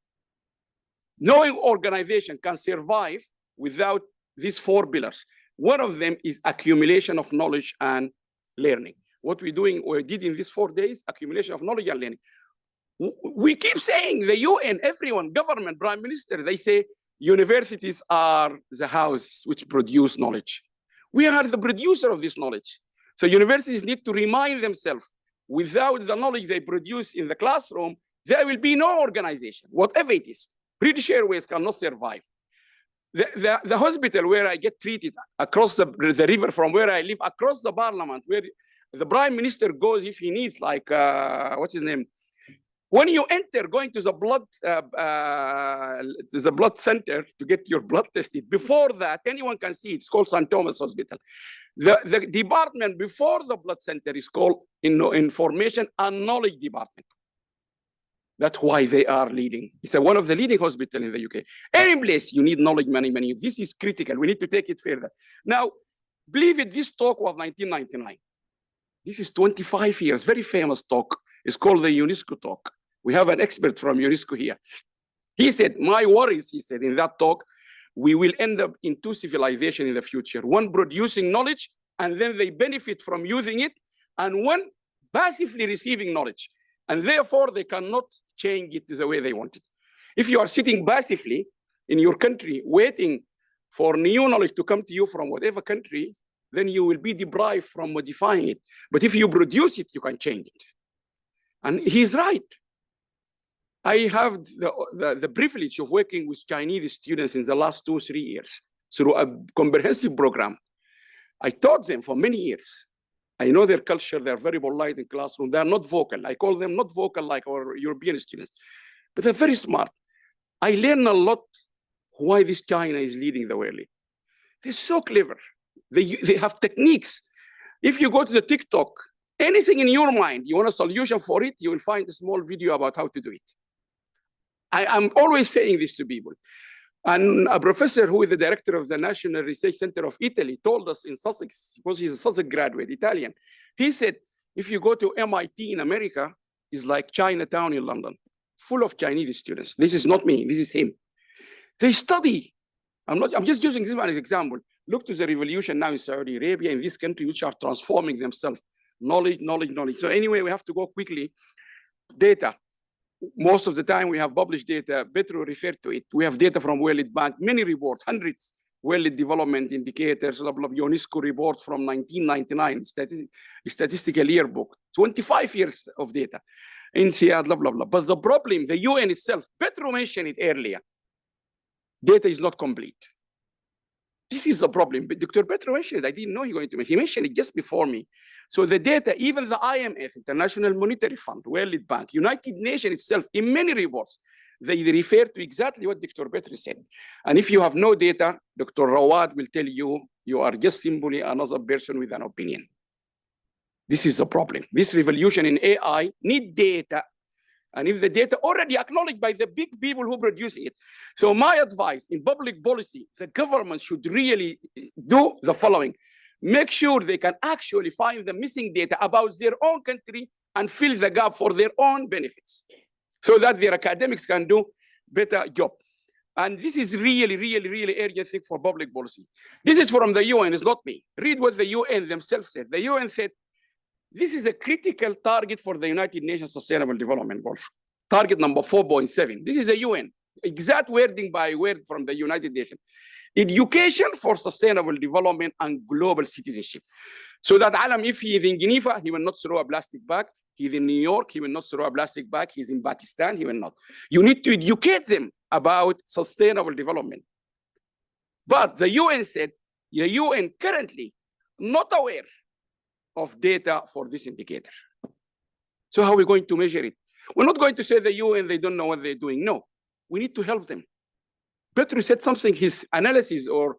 No organization can survive without these 4 pillars. One of them is accumulation of knowledge and learning. What we did in these 4 days, accumulation of knowledge and learning. We keep saying the UN, everyone, government, prime minister, they say universities are the house which produce knowledge. We are the producer of this knowledge. So universities need to remind themselves, without the knowledge they produce in the classroom, there will be no organization, whatever it is. British Airways cannot survive. The hospital where I get treated across the river from where I live, across the parliament, where the prime minister goes if he needs, like, what's his name? When you enter, going to the blood center to get your blood tested, before that, anyone can see it. It's called St. Thomas Hospital. The department before the blood center is called Information and Knowledge Department. That's why they are leading. It's one of the leading hospitals in the UK. Any place you need knowledge management, this is critical. We need to take it further. Now, believe it, this talk was 1999. This is 25 years, very famous talk. It's called the UNESCO talk. We have an expert from UNESCO here. He said, my worries, he said in that talk, we will end up in 2 civilizations in the future. One producing knowledge, and then they benefit from using it, and one passively receiving knowledge. And therefore, they cannot change it to the way they want it. If you are sitting passively in your country, waiting for new knowledge to come to you from whatever country, then you will be deprived from modifying it. But if you produce it, you can change it. And he's right. I have the privilege of working with Chinese students in the last 2 or 3 years through a comprehensive program. I taught them for many years. I know their culture, they're very polite in classroom. They're not vocal. I call them not vocal like our European students, but they're very smart. I learn a lot why this China is leading the world. They're so clever. They have techniques. If you go to the TikTok, anything in your mind, you want a solution for it, you will find a small video about how to do it. I'm always saying this to people. And a professor who is the director of the National Research Center of Italy told us in Sussex, because he's a Sussex graduate, Italian. He said, if you go to MIT in America, it's like Chinatown in London, full of Chinese students. This is not me, this is him. They study. I'm just using this one as an example. Look to the revolution now in Saudi Arabia, in this country, which are transforming themselves. Knowledge, knowledge, knowledge. So anyway, we have to go quickly. Data. most of the time we have published data. Petru referred to it. We have data from World Bank, many reports, hundreds, World Development Indicators, blah, blah, UNESCO reports from 1999, statistical yearbook, 25 years of data. NCR, blah, blah, blah. But the problem, the UN itself, Petru mentioned it earlier, data is not complete. This is the problem. But Dr. Petru mentioned it. I didn't know he was going to mention. He mentioned it just before me. So the data, even the IMF, International Monetary Fund, World Bank, United Nations itself, in many reports, they refer to exactly what Dr. Petru said. And if you have no data, Dr. Rawad will tell you, you are just simply another person with an opinion. This is the problem. This revolution in AI need data. And if the data already acknowledged by the big people who produce it. So my advice in public policy, the government should really do the following. Make sure they can actually find the missing data about their own country and fill the gap for their own benefits so that their academics can do better job. And this is really, really, really urgent thing for public policy. This is from the UN, it's not me. Read what the UN themselves said. The UN said, this is a critical target for the United Nations Sustainable Development Goals. Target number 4.7. This is a UN, exact wording by word from the United Nations. Education for sustainable development and global citizenship. So that Allam, if he is in Geneva, he will not throw a plastic bag. He's in New York, he will not throw a plastic bag. He's in Pakistan, he will not. You need to educate them about sustainable development. But the UN said, the UN currently not aware of data for this indicator. So how are we going to measure it? We're not going to say the UN, they don't know what they're doing. No, we need to help them. Petru said something, his analysis or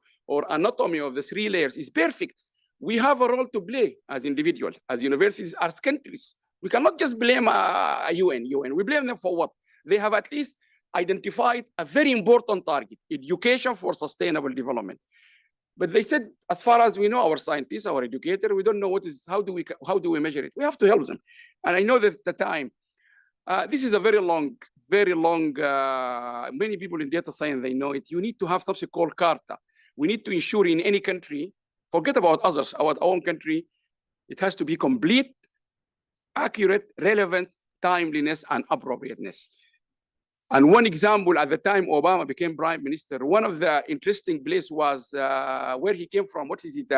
anatomy of the 3 layers is perfect. We have a role to play as individuals, as universities, as countries. We cannot just blame a UN. We blame them for what? They have at least identified a very important target, education for sustainable development. But they said, as far as we know, our scientists, our educators, we don't know what is, how do we measure it? We have to help them. And I know that the time, this is a very long, many people in data science, they know it. You need to have something called Carta. We need to ensure in any country, forget about others, our own country, it has to be complete, accurate, relevant, timeliness, and appropriateness. And one example, at the time Obama became prime minister, one of the interesting places was where he came from. What is it?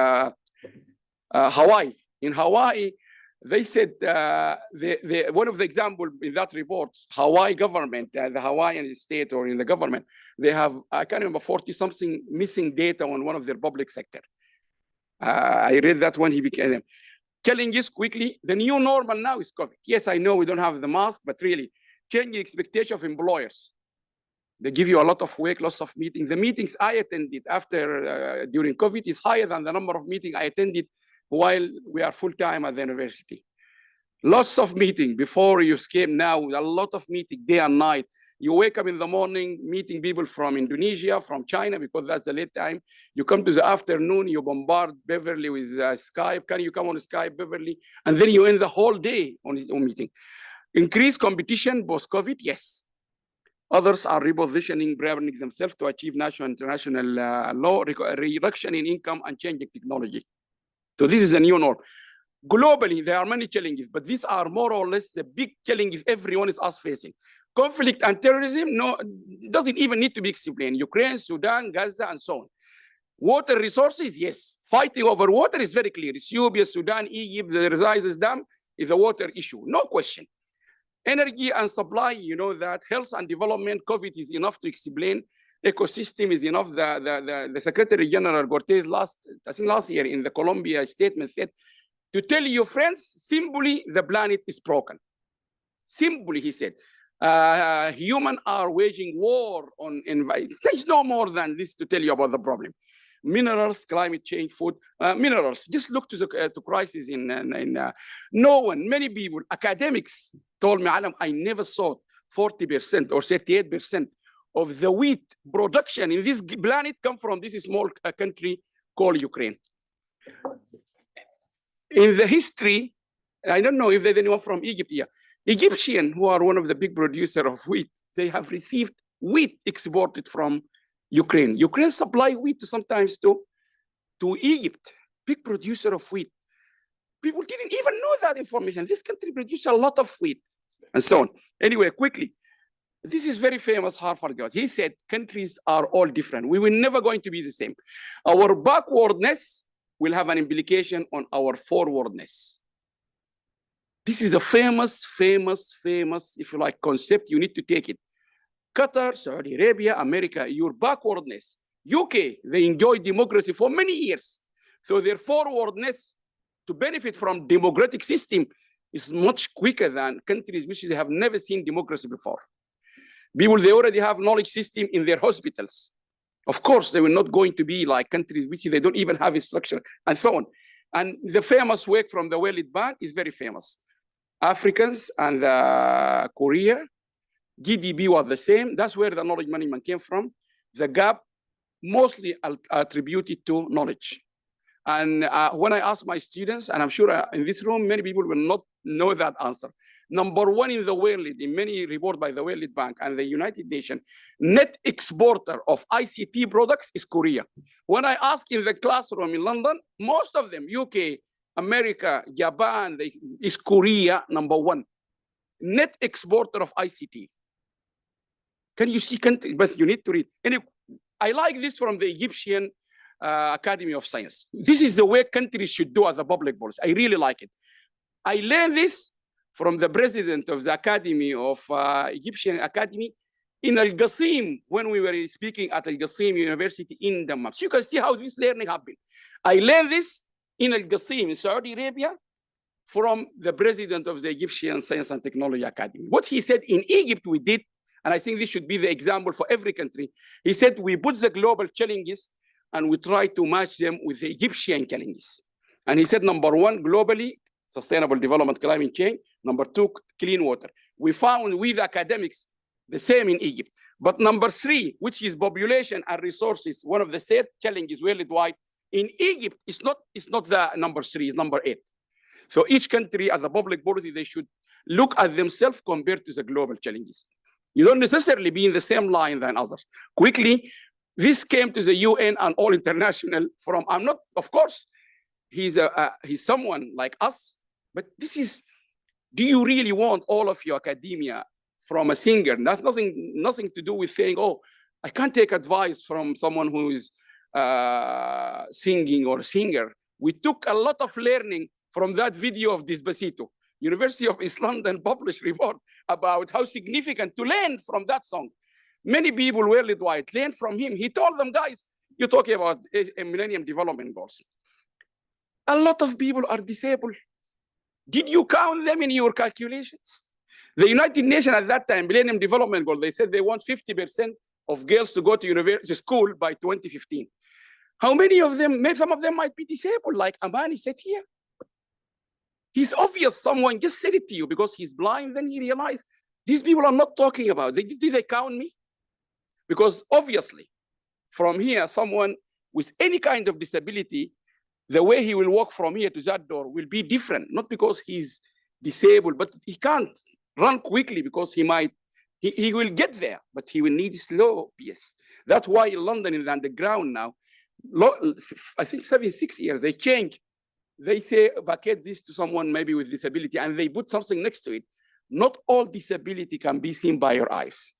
Hawaii. In Hawaii, they said one of the examples in that report, Hawaii government, the Hawaiian state or in the government, they have, I can't remember, 40-something missing data on one of their public sector. I read that when he became, telling us quickly, the new normal now is COVID. Yes, I know we don't have the mask, but really, changing expectation of employers. They give you a lot of work, lots of meetings. The meetings I attended after, during COVID is higher than the number of meetings I attended while we are full-time at the university. Lots of meetings before you came now, a lot of meetings day and night. You wake up in the morning, meeting people from Indonesia, from China, because that's the late time. You come to the afternoon, you bombard Beverly with Skype. Can you come on Skype, Beverly? And then you end the whole day on meeting. Increased competition post-COVID, yes. Others are repositioning, branding themselves to achieve national and international law, reduction in income and changing technology. So this is a new norm. Globally, there are many challenges, but these are more or less the big challenges everyone is us facing. Conflict and terrorism, no, doesn't even need to be explained. Ukraine, Sudan, Gaza, and so on. Water resources, yes. Fighting over water is very clear. Ethiopia, Sudan, Egypt, the Renaissance Dam is a water issue, no question. Energy and supply, you know that. Health and development, COVID is enough to explain. Ecosystem is enough. The Secretary General Cortez last year in the Colombia statement said, to tell your friends, simply the planet is broken. Simply, he said, humans are waging war on environment. There's no more than this to tell you about the problem. Minerals, climate change, food, minerals. Just look to the crisis in no one, many people, academics told me, Allam, I never saw 40% or 38% of the wheat production in this planet come from this small country called Ukraine. In the history, I don't know if there's anyone from Egypt here. Egyptians, who are one of the big producers of wheat, they have received wheat exported from Ukraine. Ukraine supply wheat sometimes to Egypt, big producer of wheat. People didn't even know that information. This country produces a lot of wheat. and so on. Anyway, quickly, this is very famous Harvard guy. He said countries are all different. We will never going to be the same. Our backwardness will have an implication on our forwardness. This is a famous, if you like, concept. You need to take it. Qatar, Saudi Arabia, America, your backwardness. UK, they enjoyed democracy for many years. So their forwardness to benefit from democratic system is much quicker than countries which they have never seen democracy before. People, they already have knowledge system in their hospitals. Of course, they were not going to be like countries which they don't even have a structure and so on. And the famous work from the World Bank is very famous. Africans and Korea, GDP was the same. That's where the knowledge management came from. The gap mostly attributed to knowledge. And when I ask my students, and I'm sure in this room, many people will not know that answer. Number one in the world, in many reports by the World Bank and the United Nations, net exporter of ICT products is Korea. When I ask in the classroom in London, most of them, UK, America, Japan, is Korea number one. Net exporter of ICT. Can you see country? But you need to read. And I like this from the Egyptian Academy of Science. This is the way countries should do as a public policy. I really like it. I learned this from the president of the Academy of Egyptian Academy in Al-Qasim when we were speaking at Al-Qasim University in Dammam. So you can see how this learning happened. I learned this in Al-Qasim in Saudi Arabia from the president of the Egyptian Science and Technology Academy. What he said in Egypt we did, and I think this should be the example for every country. He said we put the global challenges and we try to match them with the Egyptian challenges. And he said, number one, globally, sustainable development, climate change. Number two, clean water. We found with academics the same in Egypt. But number three, which is population and resources, one of the third challenges worldwide, in Egypt, it's not the number three, it's number 8. So each country as a public policy, they should look at themselves compared to the global challenges. You don't necessarily be in the same line than others. Quickly, this came to the UN and all international forum. I'm not, of course, he's someone like us, but this is, do you really want all of your academia from a singer? That's nothing to do with saying, oh, I can't take advice from someone who is singing or a singer. We took a lot of learning from that video of Despacito. University of East London published report about how significant to learn from that song. Many people worldwide learned from him. He told them, guys, you're talking about Millennium Development Goals. A lot of people are disabled. Did you count them in your calculations? The United Nations at that time, Millennium Development Goal, they said they want 50% of girls to go to university school by 2015. How many of them, maybe some of them might be disabled, like Amani said here. He's obvious, someone just said it to you because he's blind, then he realized these people are not talking about, did they count me? Because obviously, from here, someone with any kind of disability, the way he will walk from here to that door will be different, not because he's disabled, but he can't run quickly because he will get there, but he will need slow pace. That's why in London, in the underground now, I think 6 years, they change. They say, vacate this to someone maybe with disability, and they put something next to it. Not all disability can be seen by your eyes.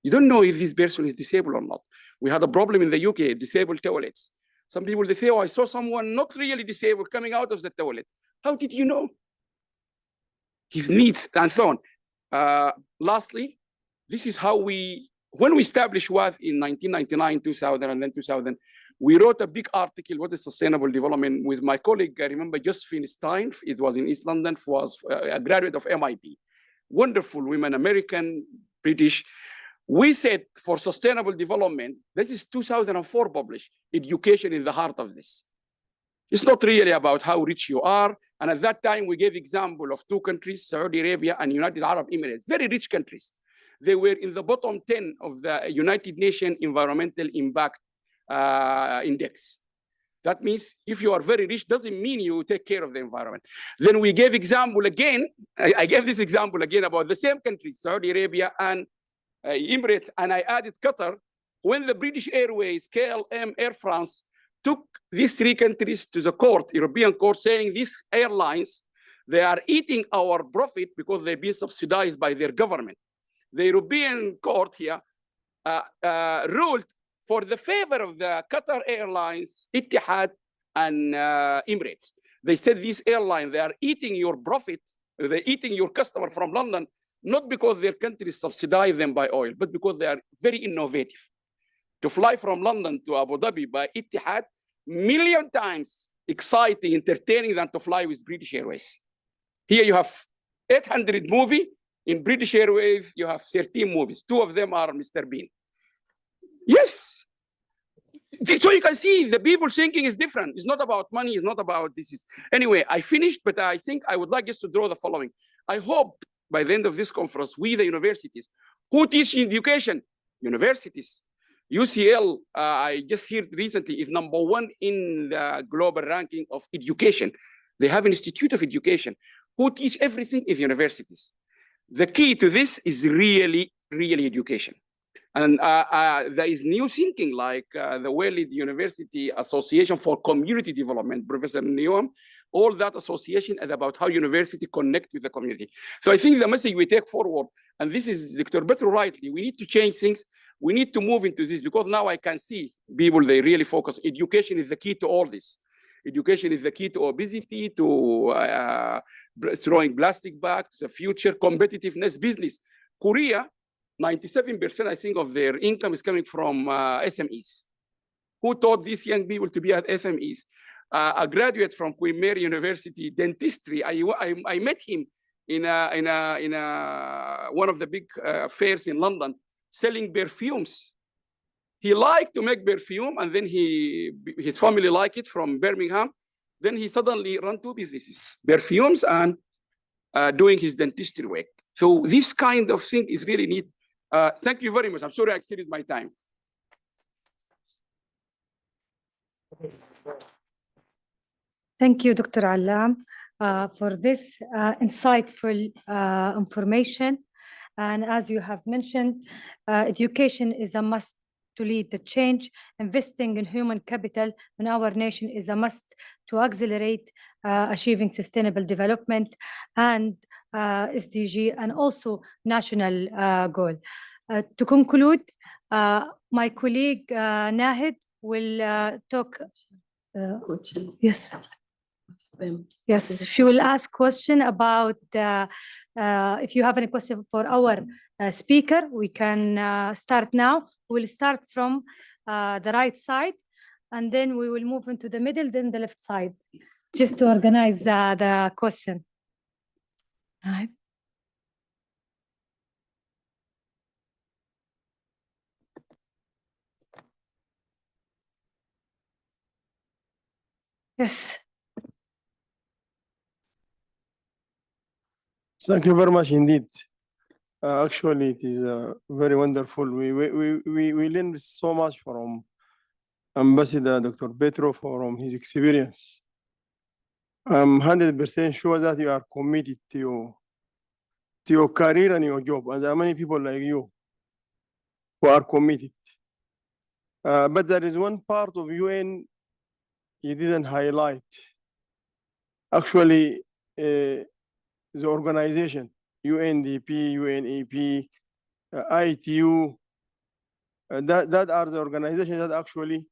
You don't know if this person is disabled or not. We had a problem in the UK, disabled toilets. Some people, they say, oh, I saw someone not really disabled coming out of the toilet. How did you know? His needs and so on. Lastly, this is how when we established WAD in 1999, 2000, and then 2000, we wrote a big article, what is sustainable development, with my colleague, I remember Josephine Stein, it was in East London, was a graduate of MIT. Wonderful women, American, British. We said for sustainable development, this is 2004 published, education is the heart of this. It's not really about how rich you are. And at that time, we gave example of 2 countries, Saudi Arabia and United Arab Emirates, very rich countries. They were in the bottom 10 of the United Nations Environmental Impact Index. That means if you are very rich, doesn't mean you take care of the environment. Then we gave example again, I gave this example again about the same countries, Saudi Arabia and Emirates, and I added Qatar. When the British Airways, KLM, Air France took these 3 countries to the court, European court, saying these airlines, They are eating our profit because they're being subsidized by their government. The European court here ruled for the favor of the Qatar Airlines, Etihad, and Emirates. They said these airlines, they are eating your profit, they're eating your customer from London, not because their countries subsidize them by oil, but because they are very innovative. To fly from London to Abu Dhabi by Etihad, million times exciting, entertaining than to fly with British Airways. Here you have 800 movies. In British Airways, you have 13 movies. 2 of them are Mr. Bean. Yes. So you can see the people thinking is different. It's not about money. It's not about this. Anyway, I finished, but I think I would like just to draw the following. I hope by the end of this conference, we, the universities, who teach education, universities, UCL, I just heard recently, is #1 in the global ranking of education. They have an Institute of Education. Who teach everything is universities. The key to this is really, really education. And there is new thinking like the World University Association for Community Development, Professor Neom, all that association is about how university connect with the community. So I think the message we take forward, and this is Dr. Petru rightly, we need to change things. We need to move into this because now I can see people, they really focus. Education is the key to all this. Education is the key to obesity, to throwing plastic back, to the future, competitiveness, business. Korea, 97%, I think, of their income is coming from SMEs. Who taught these young people to be at SMEs? A graduate from Queen Mary University, dentistry. I met him in one of the big fairs in London, selling perfumes. He liked to make perfume, and then his family liked it from Birmingham. Then he suddenly ran 2 businesses, perfumes and doing his dentistry work. So this kind of thing is really neat. Thank you very much. I'm sorry I exceeded my time. Thank you, Dr. Allam, for this insightful information. And as you have mentioned, education is a must to lead the change. Investing in human capital in our nation is a must to accelerate achieving sustainable development and SDG and also national goal. To conclude, my colleague Nahid will talk. Yes. Yes, she will ask question about if you have any question for our speaker, we can start now. We'll start from the right side, and then we will move into the middle, then the left side, just to organize the question. All right. Yes. Thank you very much indeed. Actually, it is very wonderful. We learned so much from Ambassador Dr. Petru from his experience. I'm 100% sure that you are committed to your career and your job, and there are many people like you who are committed. But there is one part of UN you didn't highlight. Actually, the organization, UNDP, UNEP, ITU, that are the organizations that actually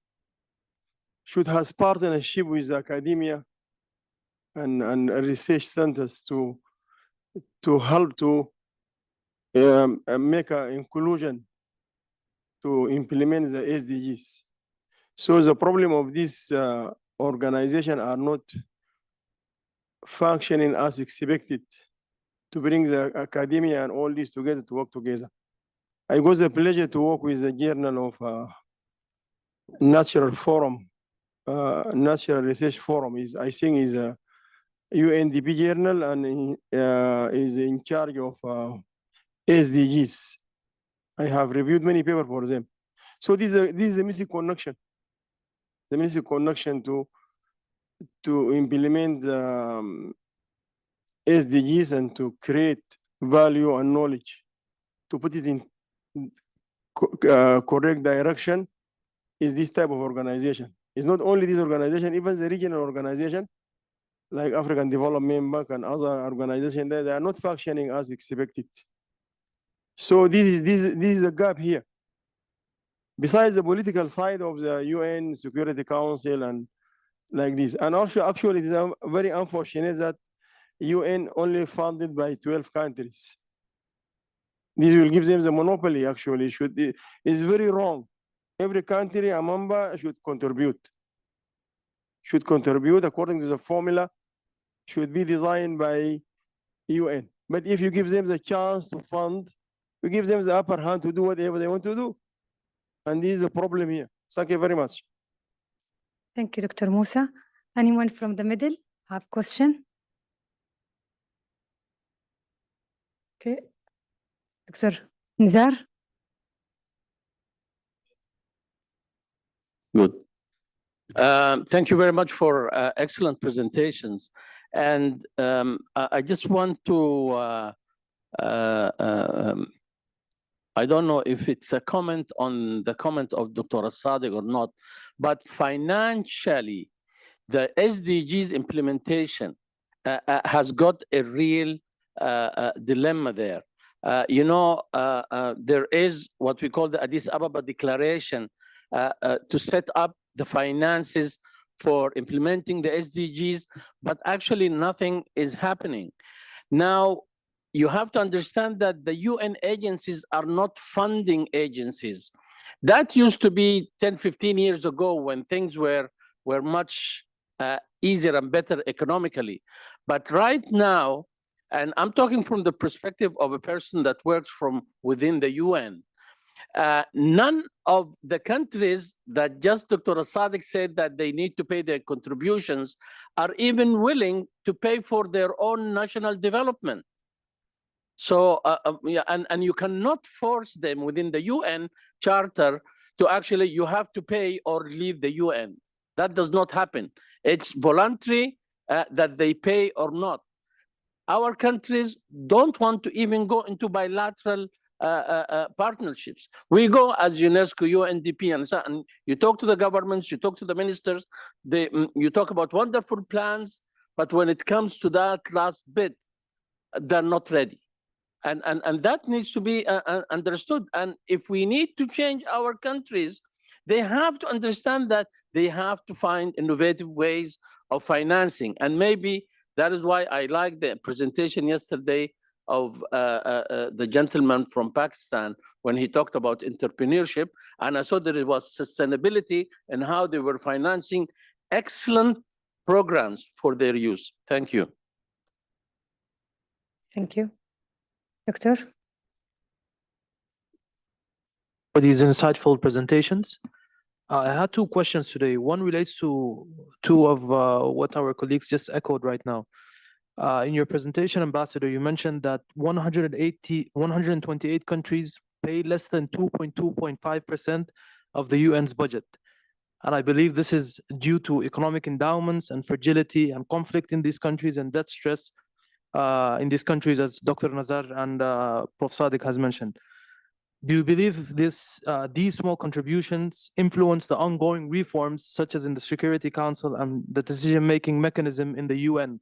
should have partnership with academia and research centers to help to make an inclusion to implement the SDGs. So the problem of this organization are not functioning as expected to bring the academia and all this together to work together. I got the pleasure to work with the Journal of Natural Forum, Natural Research Forum. I think is a UNDP journal and is in charge of SDGs. I have reviewed many papers for them. So this is a missing connection. The missing connection to implement SDGs and to create value and knowledge, to put it in correct direction is this type of organization. It's not only this organization, even the regional organization like African Development Bank and other organizations, they are not functioning as expected. So this is a gap here. Besides the political side of the UN Security Council and like this, and also actually it is very unfortunate that UN only funded by 12 countries. This will give them the monopoly. Actually, is very wrong. Every country, a member, should contribute according to the formula, should be designed by UN. But if you give them the chance to fund, you give them the upper hand to do whatever they want to do. And this is a problem here. Thank you very much. Thank you, Dr. Musa. Anyone from the middle have question? Okay. Dr. Nizar? Good. Thank you very much for excellent presentations. And I just want to, I don't know if it's a comment on the comment of Dr. Sadiq or not, but financially, the SDGs implementation has got a real dilemma there. There is what we call the Addis Ababa Declaration to set up the finances for implementing the SDGs, but actually nothing is happening. Now, you have to understand that the UN agencies are not funding agencies. That used to be 10, 15 years ago when things were much easier and better economically. But right now, and I'm talking from the perspective of a person that works from within the UN, none of the countries that just Dr. Sadiq said that they need to pay their contributions are even willing to pay for their own national development. So, and you cannot force them within the UN charter to actually, you have to pay or leave the UN. That does not happen. It's voluntary that they pay or not. Our countries don't want to even go into bilateral partnerships. We go as UNESCO, UNDP, and so, and you talk to the governments, you talk to the ministers, you talk about wonderful plans, but when it comes to that last bit, they're not ready. And that needs to be understood. And if we need to change our countries, they have to understand that they have to find innovative ways of financing. And maybe that is why I liked the presentation yesterday of the gentleman from Pakistan when he talked about entrepreneurship. And I saw that it was sustainability and how they were financing excellent programs for their use. Thank you. Thank you. Doctor? For these insightful presentations. I had two questions today. One relates to two of what our colleagues just echoed right now. In your presentation, Ambassador, you mentioned that 128 countries pay less than 2.5% of the UN's budget. And I believe this is due to economic endowments and fragility and conflict in these countries and debt stress in these countries, as Dr. Nazar and Prof. Sadiq has mentioned. Do you believe these small contributions influence the ongoing reforms, such as in the Security Council and the decision-making mechanism in the UN?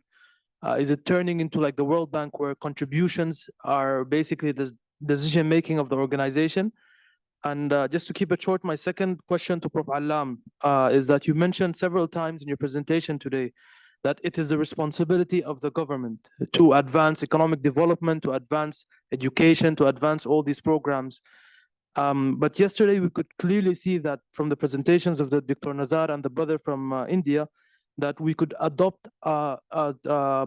Is it turning into like the World Bank, where contributions are basically the decision-making of the organization? And just to keep it short, my second question to Prof. Allam is that you mentioned several times in your presentation today that it is the responsibility of the government to advance economic development, to advance education, to advance all these programs. But yesterday we could clearly see that from the presentations of the Dr. Nazar and the brother from India, that we could adopt a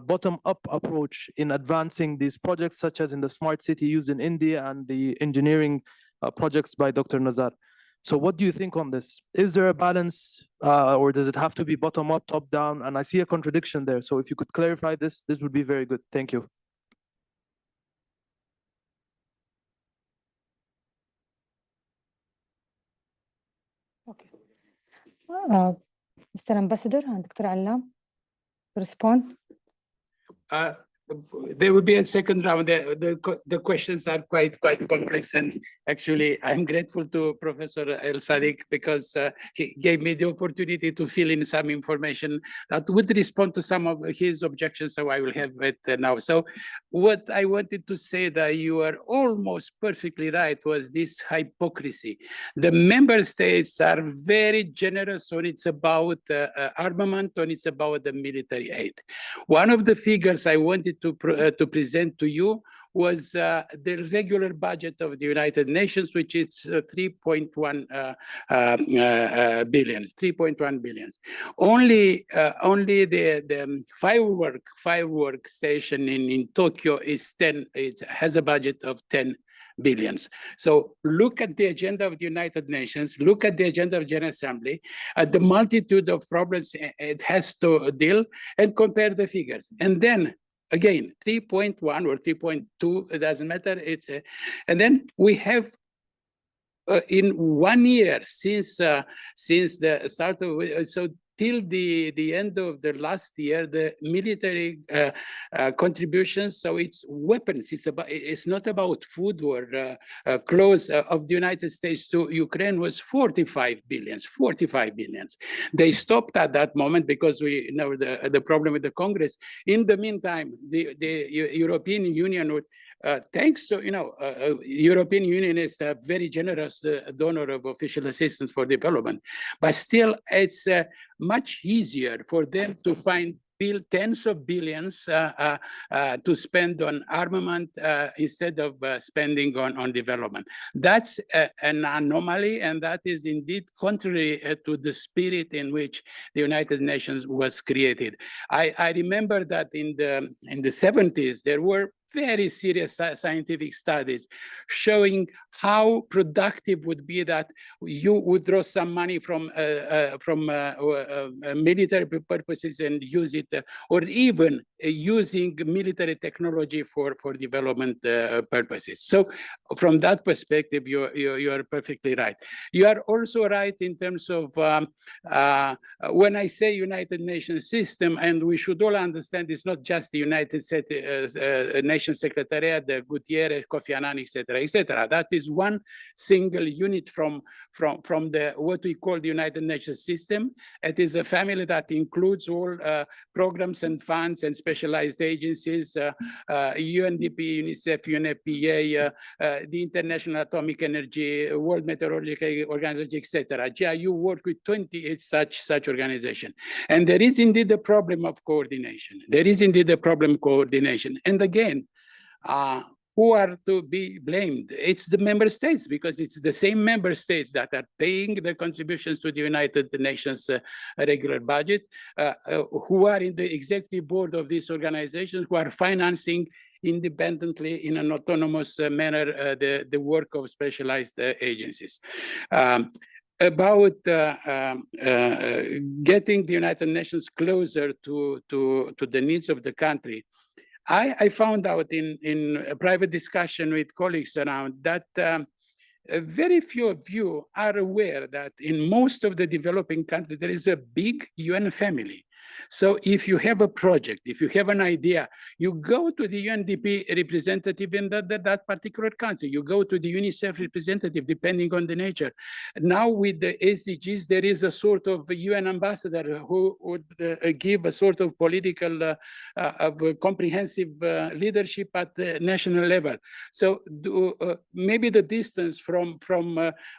bottom-up approach in advancing these projects, such as in the smart city used in India and the engineering projects by Dr. Nazar. So what do you think on this? Is there a balance or does it have to be bottom-up, top-down? And I see a contradiction there. So if you could clarify this, this would be very good. Thank you. Okay. Mr. Ambassador and Dr. Allam, to respond. there will be a second round. The questions are quite complex, and actually, I'm grateful to Professor El Sadiq because he gave me the opportunity to fill in some information that would respond to some of his objections. So I will have it now. So, what I wanted to say that you are almost perfectly right was this hypocrisy. The member states are very generous when it's about armament, when it's about the military aid. One of the figures I wanted to present to you was the regular budget of the United Nations, which is 3.1 billion. Only the firework station in Tokyo is 10. It has a budget of 10 billions. So look at the agenda of the United Nations, look at the agenda of General Assembly, at the multitude of problems it has to deal, and compare the figures. And then again, 3.1 or 3.2, it doesn't matter. And then we have in 1 year since the start of, so till the end of the last year, the military contributions, so it's weapons, it's not about food or clothes of the United States to Ukraine was 45 billions. They stopped at that moment because we know the problem with the Congress. In the meantime, the European Union would, thanks to, European Union is a very generous donor of official assistance for development, but still it's much easier for them to find tens of billions to spend on armament instead of spending on development. That's an anomaly, and that is indeed contrary to the spirit in which the United Nations was created. I remember that in the 70s, there were very serious scientific studies showing how productive would be that you would draw some money from military purposes and use it, or even using military technology for development purposes. So from that perspective, you are perfectly right. You are also right in terms of when I say United Nations system, and we should all understand it's not just the United Nations Secretariat, the Gutierrez, Kofi Annan, etc., etc. That is one single unit from the what we call the United Nations system. It is a family that includes all programs and funds and specialized agencies, UNDP, UNICEF, UNFPA, the International Atomic Energy, World Meteorological Organization, etc. GIU work with 28 such organizations. And there is indeed a problem of coordination. And again, who are to be blamed? It's the member states, because it's the same member states that are paying the contributions to the United Nations regular budget, who are in the executive board of these organizations, who are financing independently in an autonomous manner the work of specialized agencies. About getting the United Nations closer to the needs of the country, I found out in a private discussion with colleagues around that very few of you are aware that in most of the developing countries, there is a big UN family. So if you have a project, if you have an idea, you go to the UNDP representative in that particular country. You go to the UNICEF representative, depending on the nature. Now with the SDGs, there is a sort of UN ambassador who would give a sort of political, comprehensive leadership at the national level. So maybe the distance from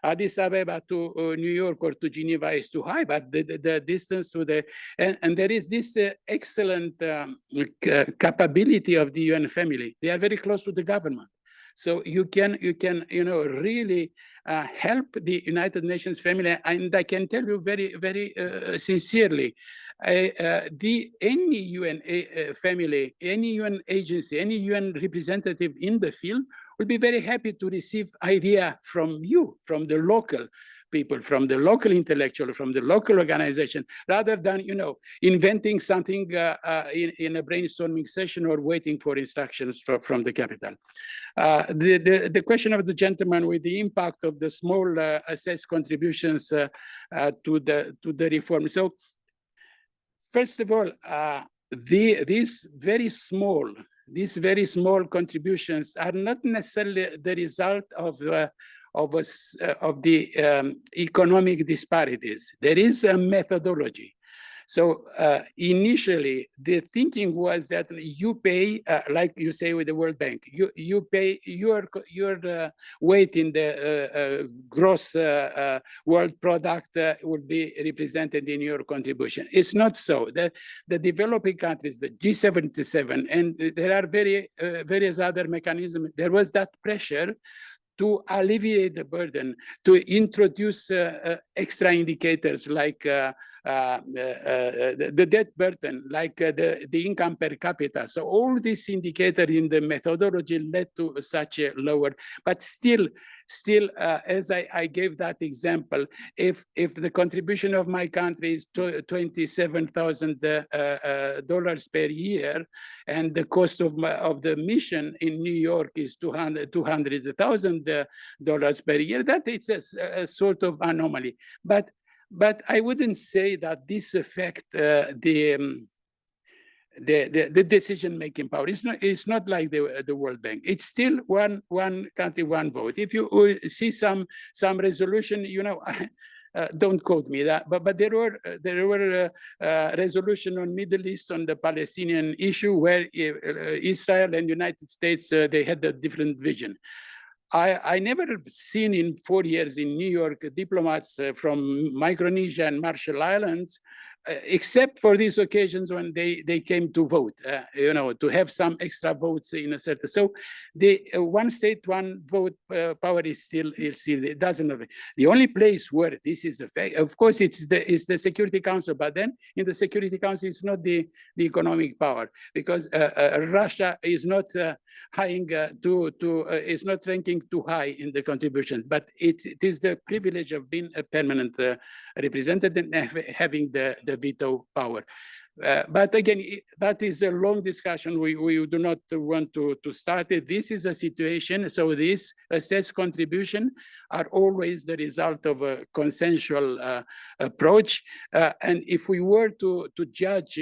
Addis Ababa to New York or to Geneva is too high, but the distance to the, and there is this excellent capability of the UN family. They are very close to the government. So you can really help the United Nations family. And I can tell you very, very sincerely, any UN family, any UN agency, any UN representative in the field will be very happy to receive idea from you, from the local people, from the local intellectual, from the local organization, rather than inventing something in a brainstorming session or waiting for instructions from the capital. The question of the gentleman with the impact of the small assessed contributions to the reform. So, first of all, these very small these very small contributions are not necessarily the result of the economic disparities. There is a methodology. So initially, the thinking was that you pay, like you say with the World Bank, you pay your weight in the gross world product would be represented in your contribution. It's not so. The developing countries, the G77, and there are various other mechanisms. There was that pressure to alleviate the burden, to introduce extra indicators like the debt burden, like the income per capita. So all these indicators in the methodology led to such a lower, but still, as I gave that example, if the contribution of my country is $27,000 per year, and the cost of the mission in New York is $200,000 per year, that it's a sort of anomaly. But I wouldn't say that this affects the decision-making power. It's not like the World Bank. It's still one country, one vote. If you see some resolution, you know, don't quote me that, but there were resolution on Middle East on the Palestinian issue where Israel and United States they had a different vision. I never seen in 4 years in New York diplomats from Micronesia and Marshall Islands, except for these occasions when they came to vote, you know, to have some extra votes in a certain. So the one state, one vote power is still it doesn't have it. The only place where this is a fact, of course, it's the Security Council, but then in the Security Council, it's not the economic power, because Russia is not is not ranking too high in the contribution, but it is the privilege of being a permanent representative and having the veto power. But again, that is a long discussion. We do not want to start it. This is a situation. So this assessed contribution are always the result of a consensual approach. And if we were to judge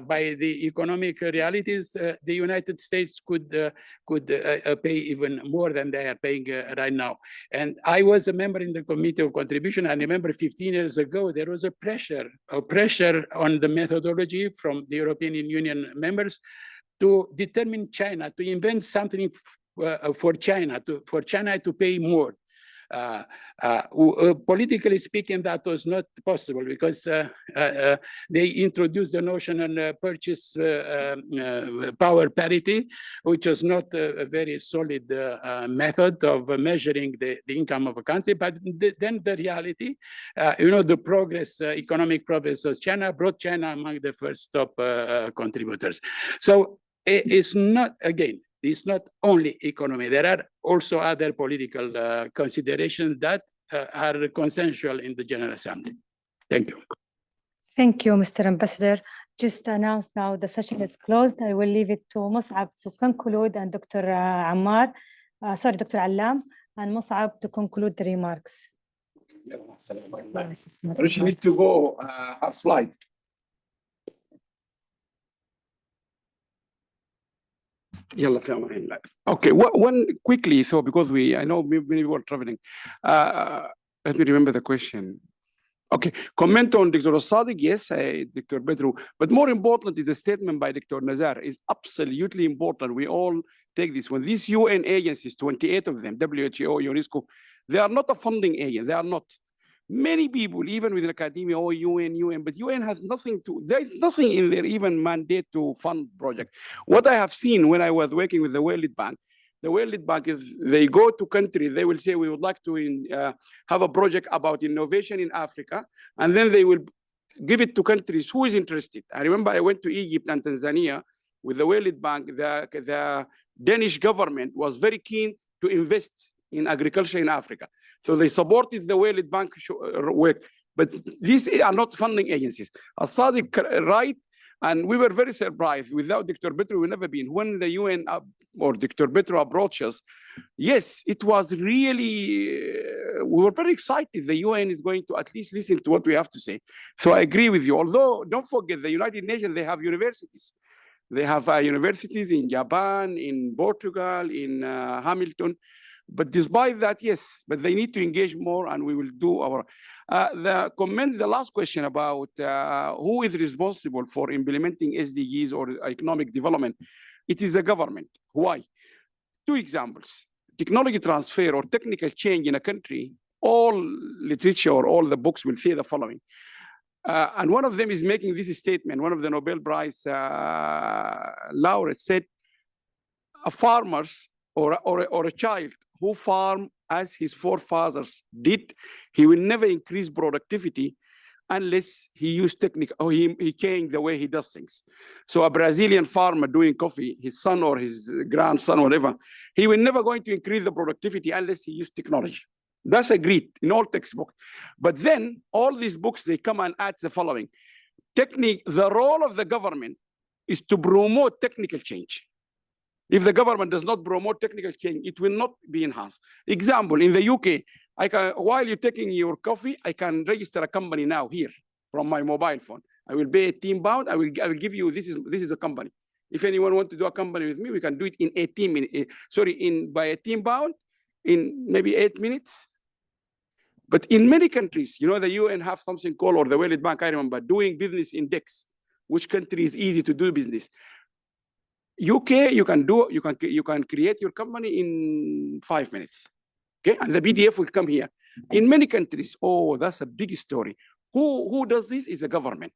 by the economic realities, the United States could pay even more than they are paying right now. And I was a member in the Committee of Contribution. I remember 15 years ago, there was a pressure on the methodology from the European Union members to determine China, to invent something for China to pay more. Politically speaking, that was not possible because they introduced the notion of purchase power parity, which was not a very solid method of measuring the income of a country. But then the reality, you know, the progress, economic progress of China brought China among the first top contributors. So it's not, again, it's not only economy. There are also other political considerations that are consensual in the General Assembly. Thank you. Thank you, Mr. Ambassador. Just announce now the session is closed. I will leave it to Mosaab to conclude and Dr. Dr. Allam and Mosaab to conclude the remarks. You need to go have flight. Okay, one quickly, so because I know many people are traveling. Let me remember the question. Okay, comment on Dr. Sadiq, yes, Dr. Petru, but more importantly, the statement by Dr. Nazar is absolutely important. We all take this. When these UN agencies, 28 of them, WHO, UNESCO, they are not a funding agent, they are not. Many people, even within academia, or UN, but UN has nothing to, there's nothing in their even mandate to fund project. What I have seen when I was working with the World Bank is they go to countries, they will say, we would like to have a project about innovation in Africa, and then they will give it to countries who is interested. I remember I went to Egypt and Tanzania with the World Bank. The Danish government was very keen to invest in agriculture in Africa. So they supported the World Bank work, but these are not funding agencies. Sadiq, right? And we were very surprised. Without Dr. Petru, we never been. When the UN or Dr. Petru approached us, yes, it was really, we were very excited. The UN is going to at least listen to what we have to say. So I agree with you. Although, don't forget, the United Nations, they have universities. They have universities in Japan, in Portugal, in Hamilton. But despite that, yes, but they need to engage more, and we will do our. The last question about who is responsible for implementing SDGs or economic development, it is a government. Why? Two examples. Technology transfer or technical change in a country, all literature or all the books will say the following. And one of them is making this statement. One of the Nobel Prize laureates said, a farmers or a child who farm as his forefathers did, he will never increase productivity unless he used technique or he changed the way he does things. So a Brazilian farmer doing coffee, his son or his grandson, whatever, he will never going to increase the productivity unless he used technology. That's agreed in all textbooks. But then all these books, they come and add the following. The role of the government is to promote technical change. If the government does not promote technical change, it will not be enhanced. Example, in the UK, while you're taking your coffee, I can register a company now here from my mobile phone. I will pay £18. I will give you, this is a company. If anyone wants to do a company with me, we can do it in 18 minutes. By £18 in maybe 8 minutes. But in many countries, you know, the UN have something called, or the World Bank, I remember, doing business index, which country is easy to do business. UK, you can create your company in 5 minutes. Okay, and the PDF will come here. In many countries, oh, that's a big story. Who does this is the government.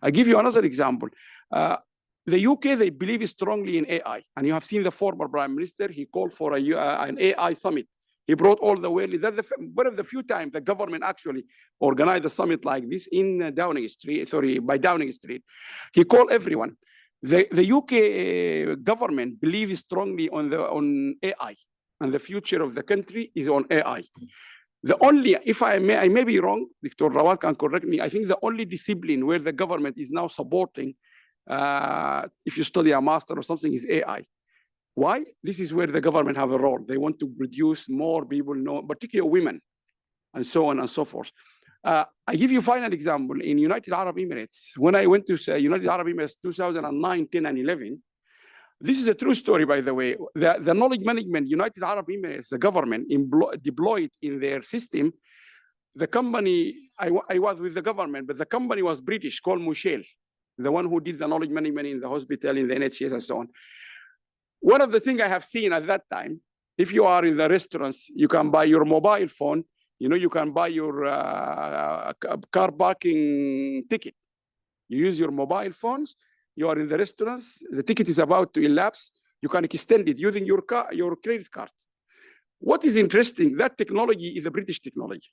I give you another example. The UK, they believe strongly in AI, and you have seen the former Prime Minister. He called for an AI summit. He brought all the way. That's one of the few times the government actually organized a summit like this in Downing Street. By Downing Street, he called everyone. The UK government believes strongly on AI, and the future of the country is on AI. The only, if I may be wrong, Dr. Rawat can correct me, I think the only discipline where the government is now supporting, if you study a master or something, is AI. Why? This is where the government have a role. They want to produce more people, particularly women, and so on and so forth. I give you a final example. In United Arab Emirates, when I went to United Arab Emirates 2009, 10, and 11, this is a true story, by the way. The knowledge management, United Arab Emirates, the government deployed in their system. The company, I was with the government, but the company was British, called Mushel, the one who did the knowledge management in the hospital, in the NHS, and so on. One of the things I have seen at that time, if you are in the restaurants, you can buy your mobile phone. You know, you can buy your car parking ticket. You use your mobile phones. You are in the restaurants. The ticket is about to elapse. You can extend it using your credit card. What is interesting, that technology is a British technology.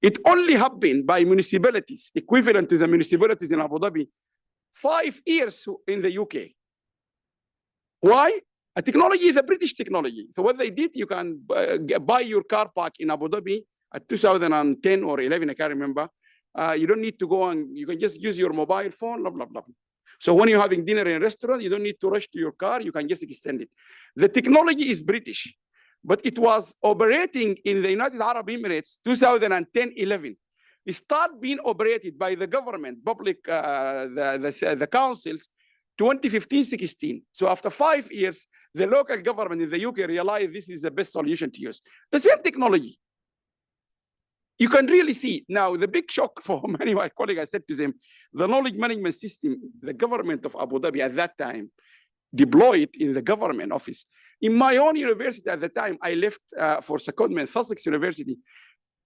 It only happened by municipalities, equivalent to the municipalities in Abu Dhabi, 5 years in the UK. Why? A technology is a British technology. So what they did, you can buy your car park in Abu Dhabi at 2010 or 11, I can't remember. You don't need to go and you can just use your mobile phone, blah, blah, blah. So when you're having dinner in a restaurant, you don't need to rush to your car. You can just extend it. The technology is British, but it was operating in the United Arab Emirates 2010, 11. It started being operated by the government, public, the councils, 2015-16. So after 5 years, the local government in the UK realized this is the best solution to use. The same technology. You can really see. Now, the big shock for many of my colleagues, I said to them, the knowledge management system, the government of Abu Dhabi at that time, deployed in the government office. In my own university at the time, I left for secondment, Sussex University.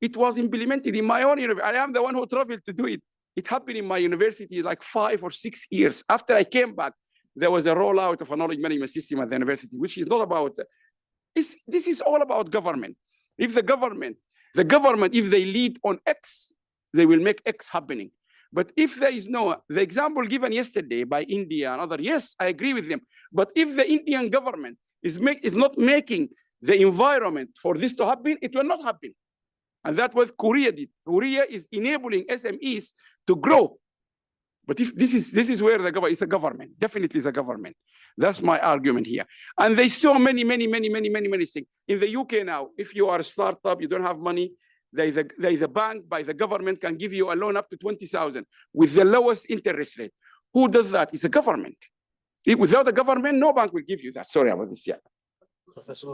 It was implemented in my own university. I am the one who traveled to do it. It happened in my university like 5 or 6 years. After I came back, there was a rollout of a knowledge management system at the university, which is not about, this is all about government. If the government, if they lead on X, they will make X happening. But if there is no, the example given yesterday by India and other, yes, I agree with them. But if the Indian government is not making the environment for this to happen, it will not happen. And that's what Korea did. Korea is enabling SMEs to grow. But if this is where the government, it's a government, definitely is a government. That's my argument here. And there's so many things. In the UK now, if you are a startup, you don't have money, there is a bank by the government can give you a loan up to 20,000 with the lowest interest rate. Who does that? It's a government. Without the government, no bank will give you that. Sorry about this. Yeah. Professor,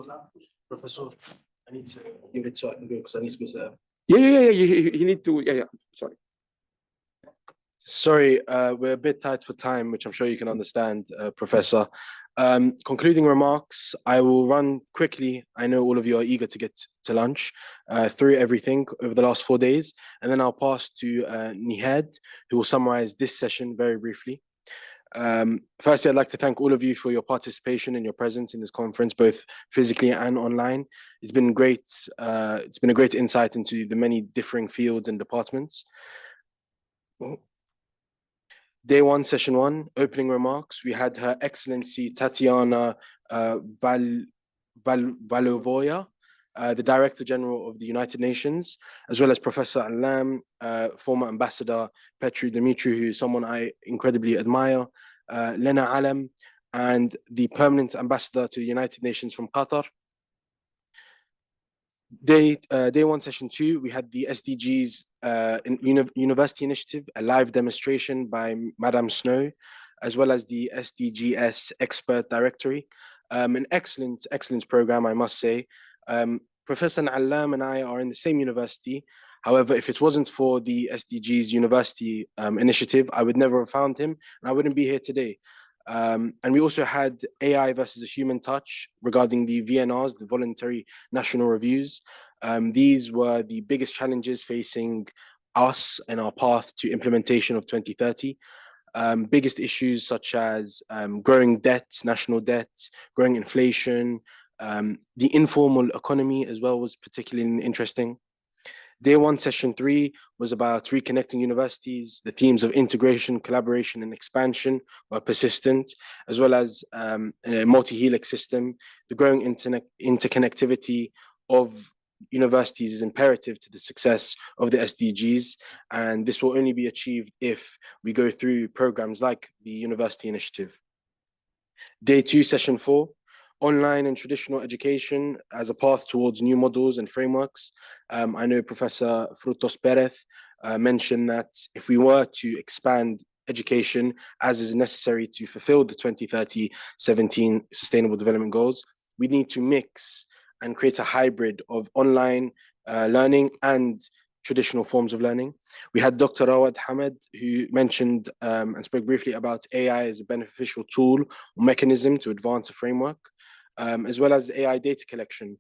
I need to give it so I can go because I need to go to the. Yeah. You need to. Yeah. Sorry. Sorry, we're a bit tight for time, which I'm sure you can understand, Professor. Concluding remarks, I will run quickly. I know all of you are eager to get to lunch through everything over the last 4 days, and then I'll pass to Nihad, who will summarize this session very briefly. Firstly, I'd like to thank all of you for your participation and your presence in this conference, both physically and online. It's been great. It's been a great insight into the many differing fields and departments. Day one, session one, opening remarks. We had Her Excellency Tatiana Valovoya, the Director General of the United Nations, as well as Professor Allam, former Ambassador Petru Dumitriu, who is someone I incredibly admire, Lena Allam, and the Permanent Ambassador to the United Nations from Qatar. Day one, session two, we had the SDGs University Initiative, a live demonstration by Madame Snow, as well as the SDGs Expert Directory. An excellent program, I must say. Professor Allam and I are in the same university. However, if it wasn't for the SDGs University Initiative, I would never have found him, and I wouldn't be here today. And we also had AI versus a human touch regarding the VNRs, the Voluntary National Reviews. These were the biggest challenges facing us in our path to implementation of 2030. Biggest issues such as growing debt, national debt, growing inflation, the informal economy as well was particularly interesting. Day one, session three was about reconnecting universities. The themes of integration, collaboration, and expansion were persistent, as well as a multi-helix system. The growing interconnectivity of universities is imperative to the success of the SDGs, and this will only be achieved if we go through programs like the University Initiative. Day two, session four, online and traditional education as a path towards new models and frameworks. I know Professor Frutos Perez mentioned that if we were to expand education as is necessary to fulfill the 2030-17 Sustainable Development Goals, we need to mix and create a hybrid of online learning and traditional forms of learning. We had Dr. Rawad Hamad, who mentioned and spoke briefly about AI as a beneficial tool or mechanism to advance a framework, as well as AI data collection.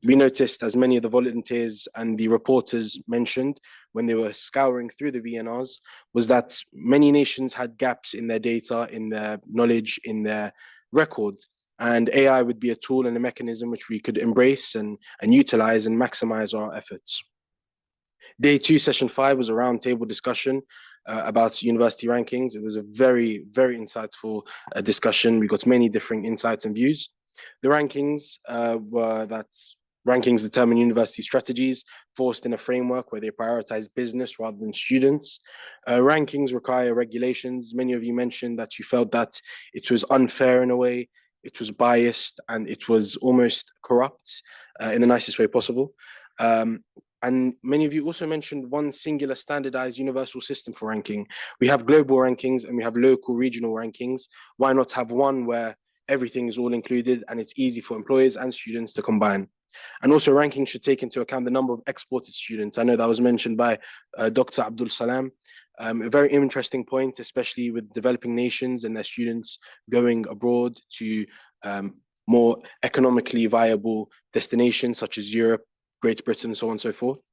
We noticed, as many of the volunteers and the reporters mentioned when they were scouring through the VNRs, was that many nations had gaps in their data, in their knowledge, in their record. And AI would be a tool and a mechanism which we could embrace and utilize and maximize our efforts. Day two, session five was a roundtable discussion about university rankings. It was a very, very insightful discussion. We got many different insights and views. The rankings were that rankings determine university strategies forced in a framework where they prioritize business rather than students. Rankings require regulations. Many of you mentioned that you felt that it was unfair in a way, it was biased, and it was almost corrupt in the nicest way possible. And many of you also mentioned one singular standardized universal system for ranking. We have global rankings and we have local regional rankings. Why not have one where everything is all included and it's easy for employers and students to combine? And also rankings should take into account the number of exported students. I know that was mentioned by Dr. Abdul Salam. A very interesting point, especially with developing nations and their students going abroad to more economically viable destinations such as Europe, Great Britain, so on and so forth.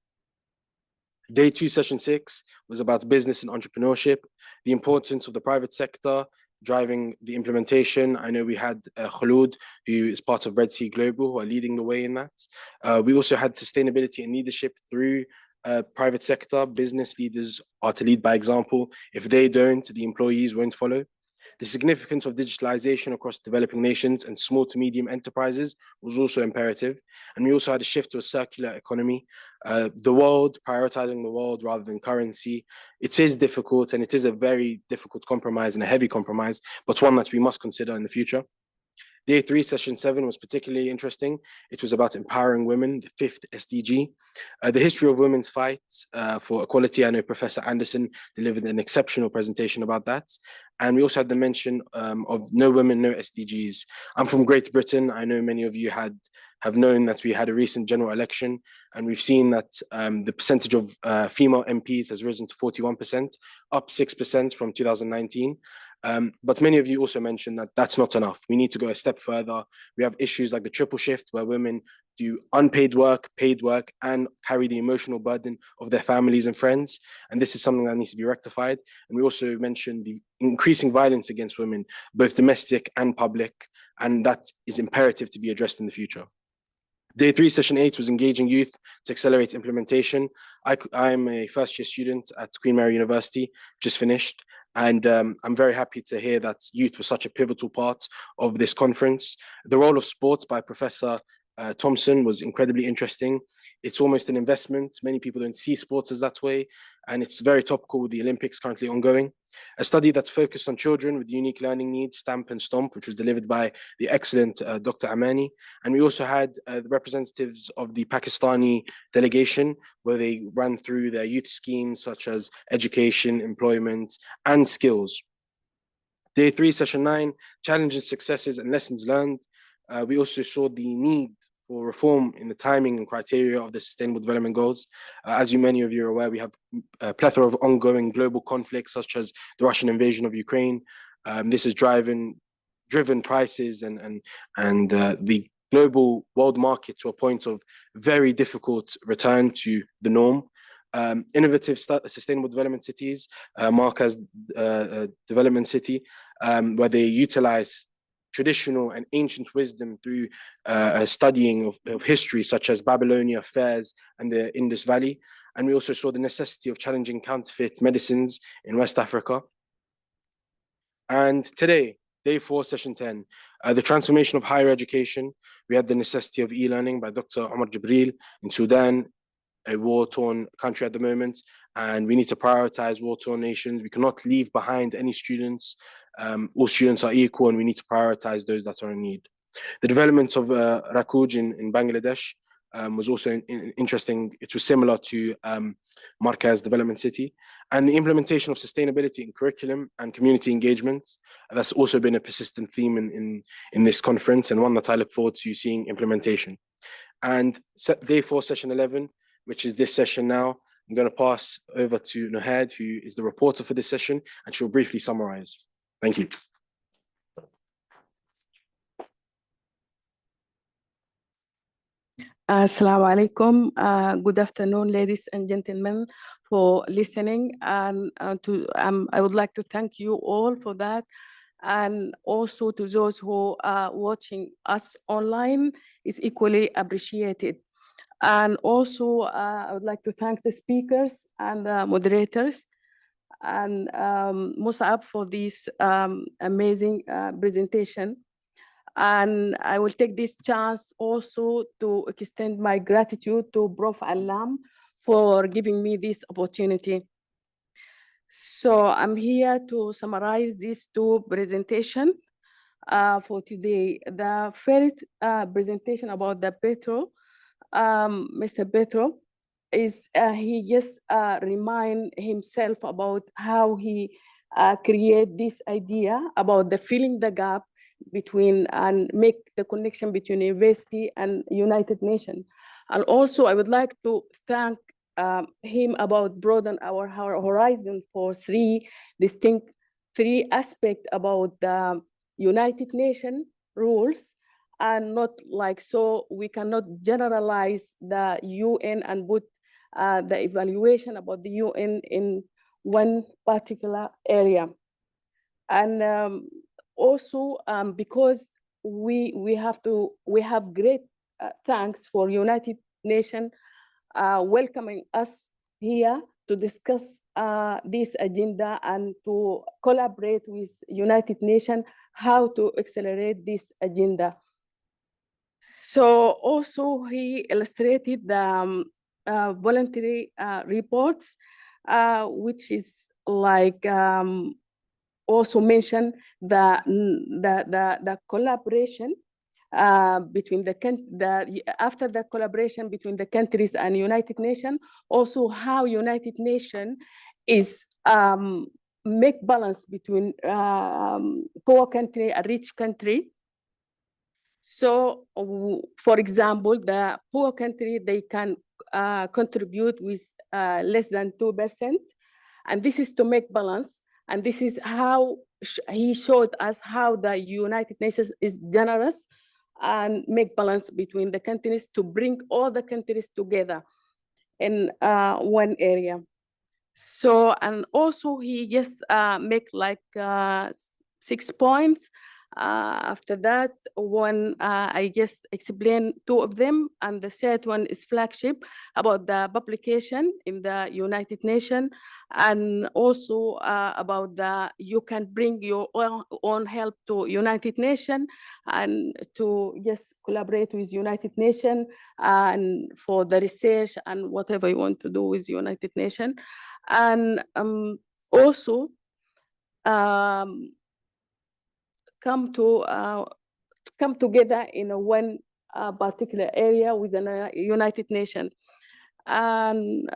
Day two, session six was about business and entrepreneurship, the importance of the private sector driving the implementation. I know we had Khloud, who is part of Red Sea Global, who are leading the way in that. We also had sustainability and leadership through private sector. Business leaders are to lead by example. If they don't, the employees won't follow. The significance of digitalization across developing nations and small to medium enterprises was also imperative. And we also had a shift to a circular economy. The world, prioritizing the world rather than currency. It is difficult, and it is a very difficult compromise and a heavy compromise, but one that we must consider in the future. Day three, session seven was particularly interesting. It was about empowering women, the fifth SDG. The history of women's fights for equality. I know Professor Anderson delivered an exceptional presentation about that. And we also had the mention of No Women, No SDGs. I'm from Great Britain. I know many of you have known that we had a recent general election, and we've seen that the percentage of female MPs has risen to 41%, up 6% from 2019. But many of you also mentioned that that's not enough. We need to go a step further. We have issues like the triple shift, where women do unpaid work, paid work, and carry the emotional burden of their families and friends. And this is something that needs to be rectified. And we also mentioned the increasing violence against women, both domestic and public, and that is imperative to be addressed in the future. Day 3, session 8 was engaging youth to accelerate implementation. I'm a first-year student at Queen Mary University, just finished, and I'm very happy to hear that youth was such a pivotal part of this conference. The role of sport by Professor Thompson was incredibly interesting. It's almost an investment. Many people don't see sports as that way, and it's very topical with the Olympics currently ongoing. A study that's focused on children with unique learning needs, STAMP and STOMP, which was delivered by the excellent Dr. Amani. And we also had the representatives of the Pakistani delegation, where they ran through their youth schemes such as education, employment, and skills. Day 3, session 9, challenges, successes, and lessons learned. We also saw the need for reform in the timing and criteria of the Sustainable Development Goals. As many of you are aware, we have a plethora of ongoing global conflicts, such as the Russian invasion of Ukraine. This has driven prices and the global world market to a point of very difficult return to the norm. Innovative sustainable development cities, Marka's development city, where they utilize traditional and ancient wisdom through studying of history, such as Babylonia, Fez, and the Indus Valley. And we also saw the necessity of challenging counterfeit medicines in West Africa. And today, day 4, session 10, the transformation of higher education. We had the necessity of e-learning by Dr. Omar Jibril in Sudan, a war-torn country at the moment, and we need to prioritize war-torn nations. We cannot leave behind any students. All students are equal, and we need to prioritize those that are in need. The development of Rakuj in Bangladesh was also interesting. It was similar to Markaz Development City. And the implementation of sustainability in curriculum and community engagement, that's also been a persistent theme in this conference, and one that I look forward to seeing implementation. And day 4, session 11, which is this session now, I'm going to pass over to Nohad, who is the reporter for this session, and she'll briefly summarize. Thank you. Assalamu alaikum. Good afternoon, ladies and gentlemen, for listening. And I would like to thank you all for that. And also to those who are watching us online, is equally appreciated. And also, I would like to thank the speakers and the moderators and Mosaab for this amazing presentation. And I will take this chance also to extend my gratitude to Prof. Allam for giving me this opportunity. So I'm here to summarize these 2 presentations for today. The first presentation about the Petru, Mr. Petru, is he just remind himself about how he create this idea about the filling the gap between and make the connection between university and United Nations. And also I would like to thank him about broaden our horizon for 3 distinct aspects about the United Nations rules, and not like, so we cannot generalize the UN and put the evaluation about the UN in one particular area. And also because we have great thanks for United Nations welcoming us here to discuss this agenda and to collaborate with United Nations how to accelerate this agenda. So also he illustrated the voluntary reports, which is like also mentioned the collaboration between after the collaboration between the countries and United Nations, also how United Nations is make balance between poor country and rich country. So, for example, the poor country, they can contribute with less than 2%. And this is to make balance. And this is how he showed us how the United Nations is generous and make balance between the countries to bring all the countries together in one area. So, and also he just make like 6 points. After that, one, I just explained 2 of them, and the third one is flagship about the publication in the United Nations, and also about the you can bring your own help to United Nations and to just collaborate with United Nations and for the research and whatever you want to do with United Nations, and also come together in a one particular area within a United Nations. And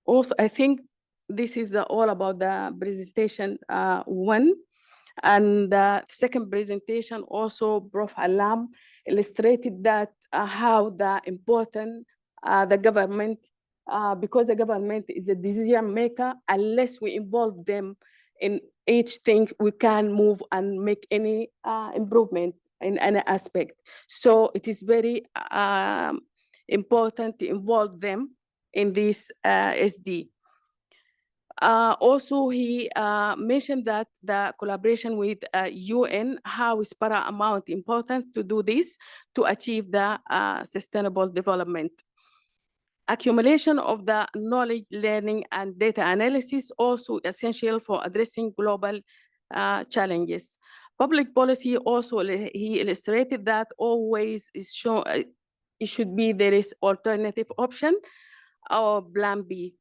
also, I think this is all about the presentation 1. And the second presentation also, Prof. Allam illustrated that how the important the government, because the government is a decision maker, unless we involve them in each thing, we can move and make any improvement in any aspect. So it is very important to involve them in this SD. Also, he mentioned that the collaboration with UN, how is paramount important to do this to achieve the sustainable development. Accumulation of the knowledge, learning, and data analysis also essential for addressing global challenges. Public policy also, he illustrated that always is shown, it should be there is alternative option or plan B.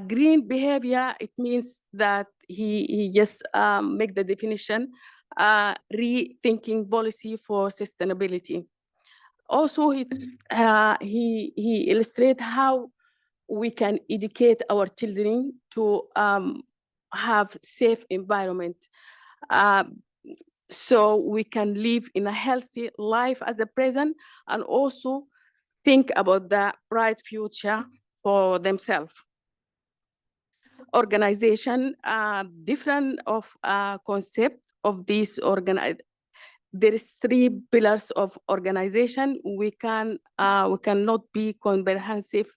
Green behavior, it means that he just make the definition, rethinking policy for sustainability. Also, he illustrates how we can educate our children to have safe environment, so we can live in a healthy life as a present, and also think about the bright future for themselves. Organization, different of concept of this there is 3 pillars of organization. We cannot be comprehensive.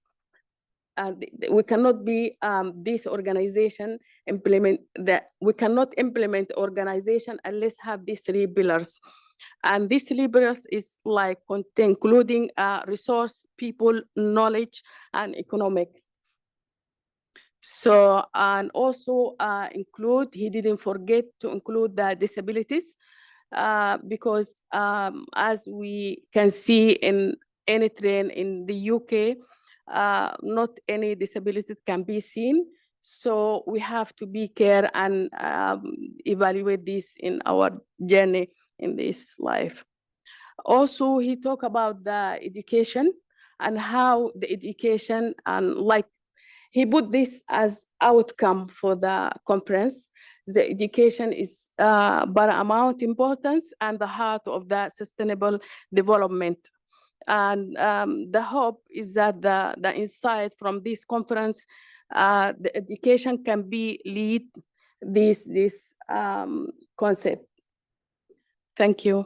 We cannot be this organization implement that. We cannot implement organization unless have these 3 pillars. And these 3 pillars is like including resource, people, knowledge, and economic. So, and also he didn't forget to include the disabilities, because as we can see in any train in the UK, not any disability can be seen. So we have to be care and evaluate this in our journey in this life. Also, he talked about the education and how the education, and like he put this as outcome for the conference. The education is paramount importance and the heart of the sustainable development. And the hope is that the insight from this conference, the education can be lead this concept. Thank you.